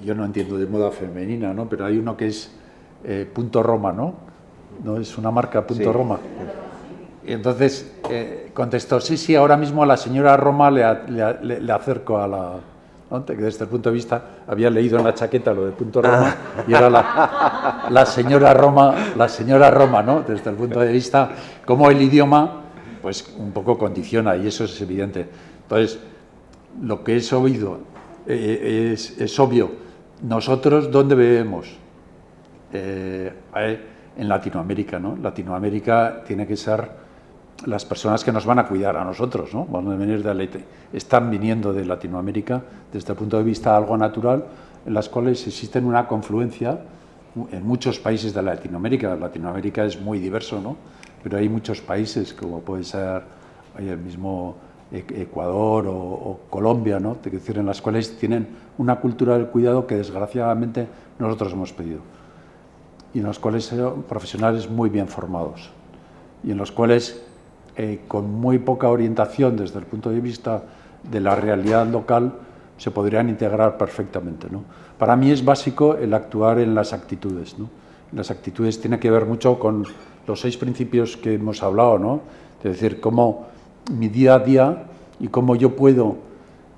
yo no entiendo de moda femenina, ¿no? Pero hay uno que es Punto Roma, ¿no? ¿No? Es una marca Punto Sí. Roma. Y entonces contestó, sí, ahora mismo a la señora Roma le acerco a la... ¿no? Que desde el punto de vista, había leído en la chaqueta lo de Punto Roma y era la señora Roma, ¿no? Desde el punto de vista, como el idioma, pues un poco condiciona, y eso es evidente. Entonces, lo que es oído es obvio. Nosotros, ¿dónde vivimos? En Latinoamérica, ¿no? Latinoamérica tiene que ser las personas que nos van a cuidar a nosotros, ¿no? Van a venir están viniendo de Latinoamérica desde el punto de vista algo natural, en las cuales existen una confluencia en muchos países de Latinoamérica. Latinoamérica es muy diverso, ¿no? Pero hay muchos países, como puede ser el mismo Ecuador o Colombia, ¿no? Es decir, en las cuales tienen una cultura del cuidado que desgraciadamente nosotros hemos pedido, y en los cuales son profesionales muy bien formados, y en los cuales con muy poca orientación desde el punto de vista de la realidad local se podrían integrar perfectamente, ¿no? Para mí es básico el actuar en las actitudes, ¿no? Las actitudes tienen que ver mucho con los 6 principios que hemos hablado, ¿no? Es decir, cómo mi día a día y cómo yo puedo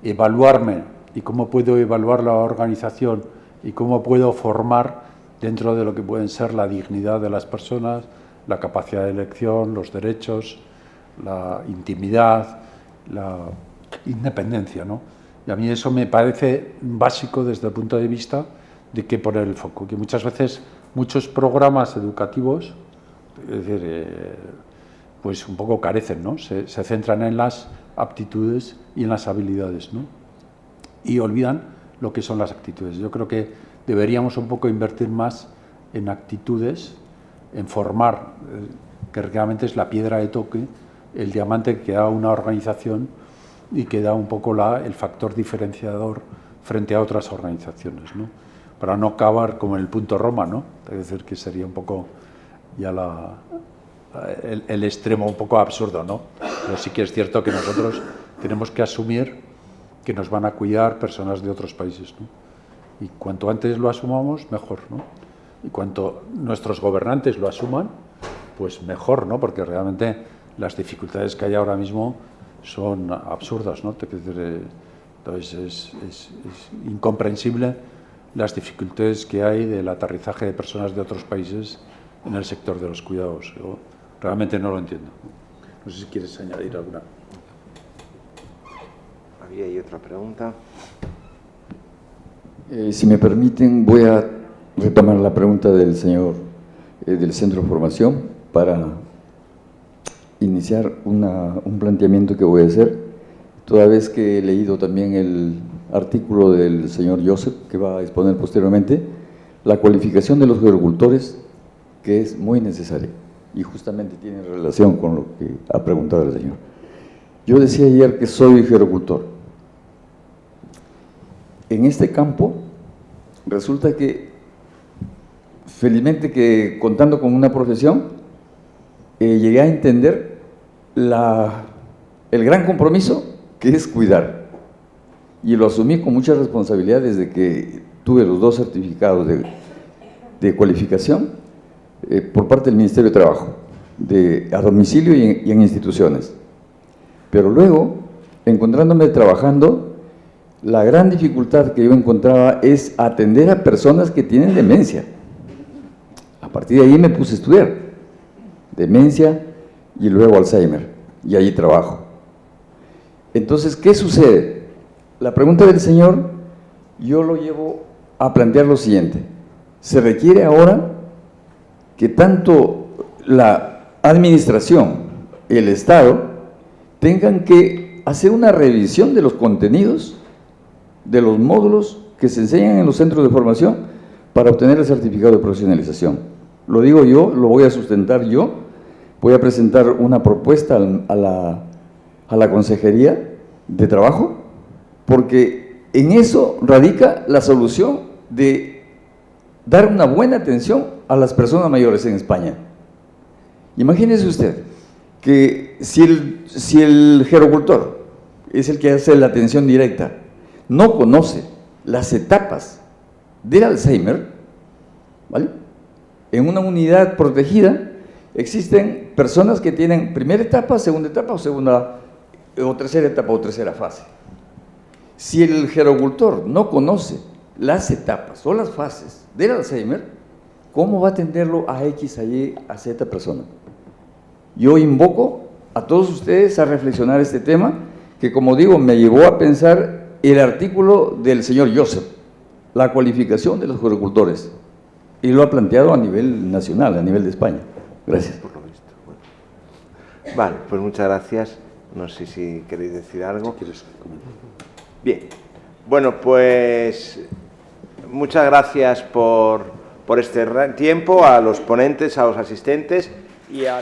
evaluarme y cómo puedo evaluar la organización y cómo puedo formar dentro de lo que pueden ser la dignidad de las personas, la capacidad de elección, los derechos, la intimidad, la independencia, ¿no? Y a mí eso me parece básico desde el punto de vista de que poner el foco, que muchas veces muchos programas educativos, es decir, pues un poco carecen, ¿no? Se centran en las aptitudes y en las habilidades, ¿no? Y olvidan lo que son las actitudes. Yo creo que deberíamos un poco invertir más en actitudes, en formar, que realmente es la piedra de toque, el diamante que da una organización y que da un poco el factor diferenciador frente a otras organizaciones, ¿no? Para no acabar como en el Punto Roma, ¿no? Es decir, que sería un poco ya el extremo un poco absurdo, ¿no? Pero sí que es cierto que nosotros tenemos que asumir que nos van a cuidar personas de otros países, ¿no? Y cuanto antes lo asumamos, mejor, ¿no? Y cuanto nuestros gobernantes lo asuman, pues mejor, ¿no? Porque realmente las dificultades que hay ahora mismo son absurdas, ¿no? Entonces es incomprensible las dificultades que hay del aterrizaje de personas de otros países en el sector de los cuidados. Yo realmente no lo entiendo. No sé si quieres añadir alguna. Había ahí otra pregunta. Si me permiten, voy a retomar la pregunta del señor del Centro de Formación para iniciar un planteamiento que voy a hacer, toda vez que he leído también el artículo del señor Joseph, que va a exponer posteriormente, la cualificación de los gerocultores, que es muy necesaria y justamente tiene relación con lo que ha preguntado el señor. Yo decía ayer que soy gerocultor. En este campo resulta que, felizmente que contando con una profesión, llegué a entender el gran compromiso que es cuidar. Y lo asumí con mucha responsabilidad desde que tuve los 2 certificados de cualificación por parte del Ministerio de Trabajo. a domicilio y en instituciones. Pero luego, encontrándome trabajando, la gran dificultad que yo encontraba es atender a personas que tienen demencia. A partir de ahí me puse a estudiar demencia y luego Alzheimer, y allí trabajo. Entonces, ¿qué sucede? La pregunta del señor, yo lo llevo a plantear lo siguiente: se requiere ahora que tanto la administración, el Estado, tengan que hacer una revisión de los contenidos, de los módulos que se enseñan en los centros de formación para obtener el certificado de profesionalización. Lo digo yo, lo voy a sustentar yo, voy a presentar una propuesta a la Consejería de Trabajo, porque en eso radica la solución de dar una buena atención a las personas mayores en España. Imagínese usted que si el gerocultor es el que hace la atención directa, no conoce las etapas del Alzheimer, ¿vale? En una unidad protegida existen personas que tienen primera etapa, segunda etapa o tercera etapa o tercera fase. Si el gerocultor no conoce las etapas o las fases del Alzheimer, ¿cómo va a atenderlo a X, a Y, a Z persona? Yo invoco a todos ustedes a reflexionar este tema, que como digo, me llevó a pensar el artículo del señor Joseph, la cualificación de los gerocultores, y lo ha planteado a nivel nacional, a nivel de España. Gracias. Por lo visto. Bueno. Vale, pues muchas gracias. No sé si queréis decir algo. Bien. Bueno, pues muchas gracias por este tiempo, a los ponentes, a los asistentes y a...